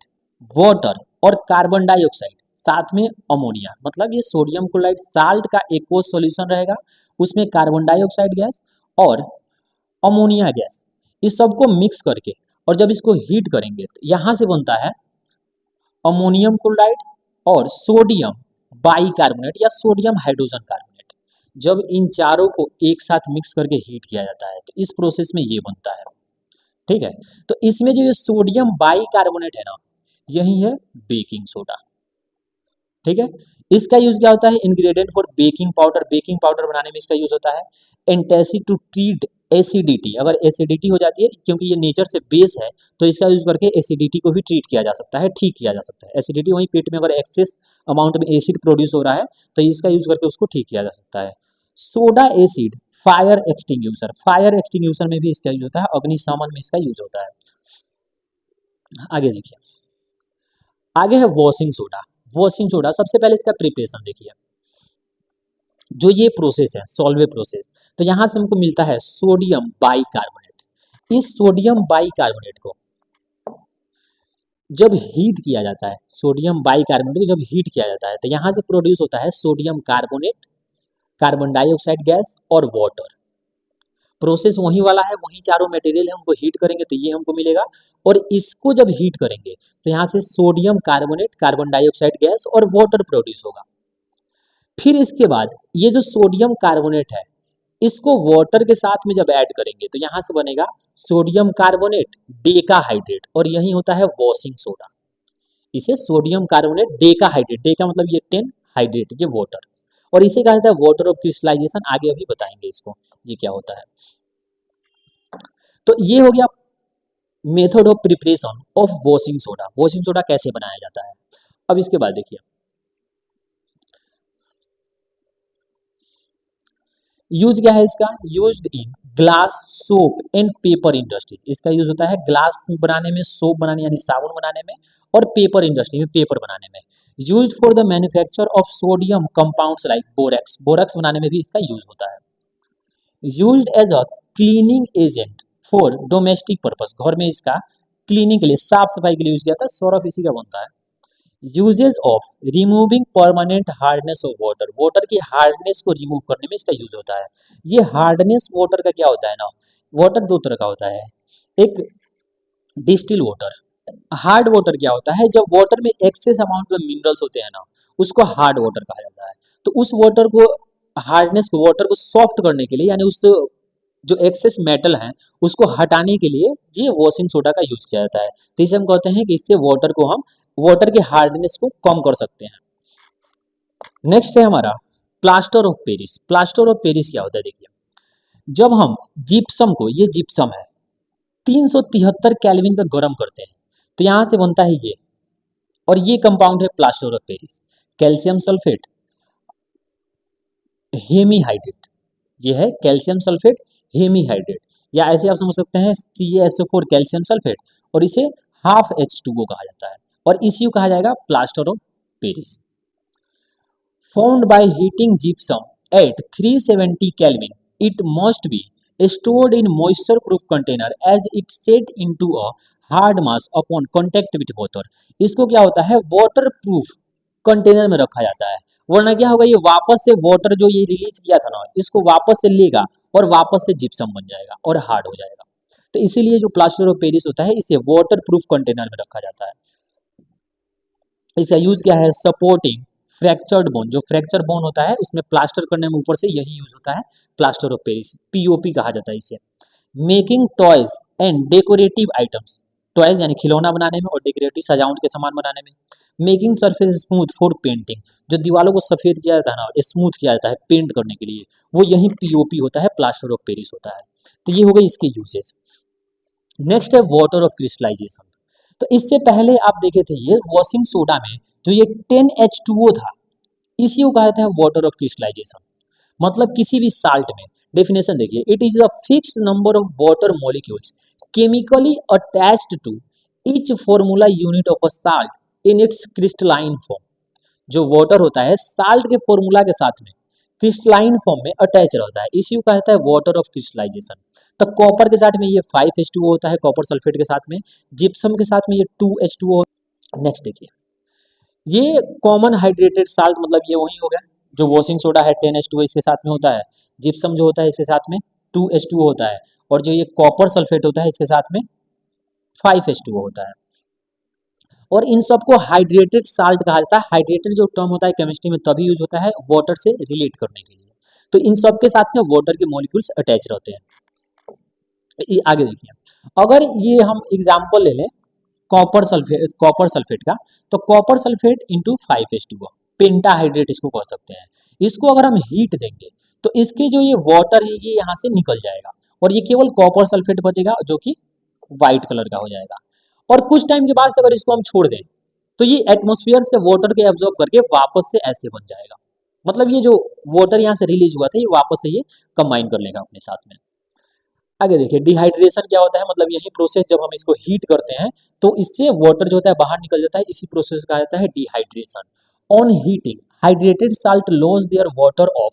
[SPEAKER 1] वाटर और कार्बन डाइऑक्साइड साथ में अमोनिया, मतलब ये सोडियम क्लोराइड साल्ट का एक्वस सॉल्यूशन रहेगा, उसमें कार्बन डाइऑक्साइड गैस और अमोनिया गैस, इस सबको मिक्स करके और जब इसको हीट करेंगे तो यहाँ से बनता है अमोनियम क्लोराइड और सोडियम बाइकार्बोनेट या सोडियम हाइड्रोजन कार्बोनेट। जब इन चारों को एक साथ मिक्स करके हीट किया जाता है तो इस प्रोसेस में ये बनता है, ठीक है। तो इसमें जो सोडियम बाइकार्बोनेट है ना, यही है बेकिंग सोडा, ठीक है। इसका यूज क्या होता है, ingredient for baking powder, baking powder बनाने में इसका यूज होता है। एंटासिड टू ट्रीट एसिडिटी, अगर एसिडिटी हो जाती है, क्योंकि ये नेचर से बेस है तो इसका यूज करके एसिडिटी को भी ट्रीट किया जा सकता है, ठीक किया जा सकता है। एसिडिटी वहीं पेट में अगर एक्सेस अमाउंट में एसिड प्रोड्यूस हो रहा है तो इसका यूज करके उसको ठीक किया जा सकता है। Soda acid fire extinguisher, fire extinguisher में भी इसका यूज होता है, अग्निशमन में इसका यूज होता है। आगे देखिए, आगे है वॉशिंग सोडा। वॉशिंग सोडा सबसे पहले इसका प्रिपरेशन देखिए, जो ये प्रोसेस है सॉल्वे प्रोसेस, तो यहाँ से हमको मिलता है सोडियम बाइकार्बोनेट। इस सोडियम बाइकार्बोनेट को जब हीट किया जाता है सोडियम बाइकार्बोनेट को, जब हीट किया जाता है तो यहाँ से प्रोड्यूस होता है sodium carbonate, carbon dioxide gas और वाटर। प्रोसेस वही वाला है, वही चारों मटेरियल है, उनको हीट करेंगे तो ये हमको मिलेगा। और इसको जब हीट करेंगे तो यहाँ से sodium carbonate, carbon dioxide gas और वाटर प्रोड्यूस होगा। फिर इसके बाद ये जो सोडियम कार्बोनेट है इसको वाटर के साथ में जब ऐड करेंगे तो यहाँ से बनेगा सोडियम कार्बोनेट डेकाहाइड्रेट, और यही होता है वॉशिंग सोडा। इसे सोडियम कार्बोनेट डेकाहाइड्रेट, डेका मतलब ये 10, हाइड्रेट ये वाटर, और इसे कहा जाता है वाटर ऑफ क्रिस्टलाइजेशन। आगे अभी बताएंगे इसको ये क्या होता है। तो ये हो गया method of preparation of washing soda. Washing soda कैसे बनाया जाता है। अब इसके बाद देखिए यूज क्या है इसका, used in glass soap and paper industry. इसका यूज होता है ग्लास बनाने में, सोप बनाने यानी साबुन बनाने में, और पेपर इंडस्ट्री में पेपर बनाने में। Use for the manufacture of sodium compounds like borax, borax बनाने में भी इसका यूज होता है। Used as a cleaning agent for domestic purpose, घर में इसका क्लीनिंग के लिए, साफ सफाई के लिए यूज किया था। सौरभ इसी का बनता है। Uses of removing permanent hardness of water, water की हार्डनेस को रिमूव करने में इसका यूज होता है। ये हार्डनेस वाटर का क्या होता है ना, वाटर दो तरह का होता है, एक डिस्टिल वाटर। हार्ड वाटर क्या होता है, जब वाटर में एक्सेस अमाउंट में मिनरल्स होते हैं ना उसको हार्ड वाटर कहा जाता है। तो उस वाटर को, हार्डनेस को, वाटर को सॉफ्ट करने के लिए यानी उस जो एक्सेस मेटल है उसको हटाने के लिए ये वॉशिंग सोडा का यूज किया जाता है। तो इसे हम कहते हैं कि इससे वाटर को हम, वाटर के हार्डनेस को कम कर सकते हैं। नेक्स्ट है हमारा plaster of Paris. Plaster of Paris क्या होता है देखिए, जब हम जिप्सम को, ये जिप्सम है, 373 केल्विन पे गर्म करते हैं तो यहां से बनता है ये, और ये कंपाउंड है plaster of Paris. Calcium sulphate, hemihydrate, ये है कैल्शियम सल्फेट हेमीहाइड्रेट, या ऐसे आप समझ सकते हैं CaSO4 कैल्शियम सल्फेट, और इसे हाफ H2O कहा जाता है, और इसी को कहा जाएगा plaster of Paris. Formed by heating gypsum at 370 Kelvin, it must be stored in moisture-proof container as it set into a hard mass upon contact with water. इसको क्या होता है, waterproof कंटेनर में रखा जाता है, वरना क्या होगा, ये वापस से वाटर जो ये रिलीज किया था ना इसको वापस से लेगा और वापस से जिप्सम बन जाएगा और हार्ड हो जाएगा। तो इसीलिए जो प्लास्टर ऑफ पेरिस होता है इसे वाटरप्रूफ कंटेनर में रखा जाता है। इसका यूज क्या है, सपोर्टिंग फ्रैक्चर्ड बोन, जो फ्रैक्चर बोन होता है उसमें प्लास्टर करने में ऊपर से यही यूज होता है, प्लास्टर ऑफ पेरिस, POP कहा जाता है इसे। Making toys and decorative items, toys यानी खिलौना बनाने में और डेकोरेटिव सजावट के सामान बनाने में। Making surface smooth for painting, जो दीवारों को सफेद किया जाता है ना, स्मूथ किया जाता है पेंट करने के लिए, वो यही POP होता है, प्लास्टर ऑफ पेरिस होता है। तो ये हो गई इसके यूजेस। नेक्स्ट है वाटर ऑफ क्रिस्टलाइजेशन। तो इससे पहले आप देखे थे ये वॉशिंग सोडा में जो ये 10H2O था इसी को कहा जाता है वाटर ऑफ क्रिस्टलाइजेशन। मतलब किसी भी साल्ट में, डेफिनेशन देखिए, it is a fixed number of water molecules chemically attached to each formula unit of a salt in its crystalline form. जो वाटर होता है साल्ट के फॉर्मूला के साथ में क्रिस्टलाइन फॉर्म में अटैच रहता है, इसी को कहा जाता है वाटर ऑफ क्रिस्टलाइजेशन। तो कॉपर के साथ में ये 5H2O होता है, कॉपर सल्फेट के साथ में, जिप्सम के साथ में ये 2H2O। नेक्स्ट देखिए, ये कॉमन हाइड्रेटेड साल्ट, मतलब ये वही हो गया जो वॉशिंग सोडा है 10H2O इसके साथ में होता है, जिप्सम जो होता है इसके साथ में 2H2O होता है, और जो ये कॉपर सल्फेट होता है इसके साथ में 5H2O होता है। और इन सबको हाइड्रेटेड साल्ट कहा जाता है। हाइड्रेटेड जो टर्म होता है केमिस्ट्री में तभी यूज होता है वाटर से रिलेट करने के लिए। तो इन सब के साथ में वाटर के मॉलिक्यूल्स अटैच रहते हैं। ये आगे देखिए, अगर ये हम एग्जांपल ले लें कॉपर सल्फेट का, तो copper sulphate into 5H2O, pentahydrate इसको कह सकते हैं। इसको अगर हम हीट देंगे तो इसके जो ये वाटर है ये यहाँ से निकल जाएगा और ये केवल कॉपर सल्फेट बचेगा जो कि व्हाइट कलर का हो जाएगा। और कुछ टाइम के बाद से अगर इसको हम छोड़ दें तो ये एटमॉस्फेयर से वाटर के एब्जॉर्ब करके वापस से ऐसे बन जाएगा। मतलब ये जो वाटर यहाँ से रिलीज हुआ था ये वापस से ये कंबाइन कर लेगा अपने साथ में। आगे देखिए, डिहाइड्रेशन क्या होता है, मतलब यही प्रोसेस जब हम इसको हीट करते हैं तो इससे वाटर जो होता है बाहर निकल जाता है, इसी प्रोसेस कहा जाता है dehydration. On heating hydrated salt lose their water of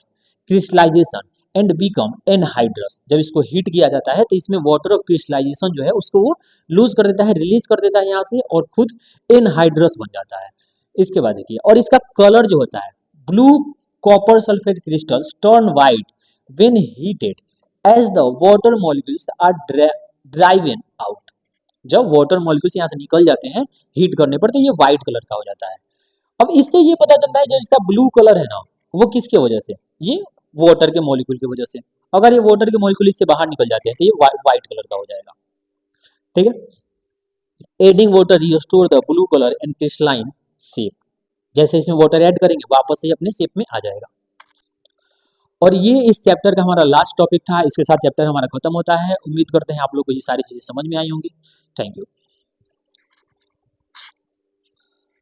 [SPEAKER 1] crystallisation and become anhydrous. जब इसको हीट किया जाता है तो इसमें वाटर ऑफ क्रिस्टलाइजेशन जो है उसको वो लूज कर देता है, रिलीज कर देता है यहाँ से, और खुद एनहाइड्रस बन जाता है। इसके बाद देखिए, और इसका कलर जो होता है, blue copper sulphate crystals turn white when heated as the water molecules are driven out. जब वाटर मॉलिक्यूल्स यहाँ से निकल जाते हैं हीट करने पर तो ये व्हाइट कलर का हो जाता है। अब इससे ये पता चलता है जो इसका ब्लू कलर है ना, वो किसके वजह से, ये वाटर के मॉलिक्यूल की वजह से। अगर ये वाटर के मॉलिक्यूल इससे बाहर निकल जाते हैं तो ये व्हाइट कलर का हो जाएगा। ठीक है, adding water restore the blue colour and crystalline shape. जैसे इसमें वाटर ऐड करेंगे वापस से अपने शेप में आ जाएगा। और ये इस चैप्टर का हमारा लास्ट टॉपिक था। इसके साथ चैप्टर हमारा खत्म होता है। उम्मीद करते हैं आप लोग को ये सारी चीजें समझ में आई होंगी। Thank you.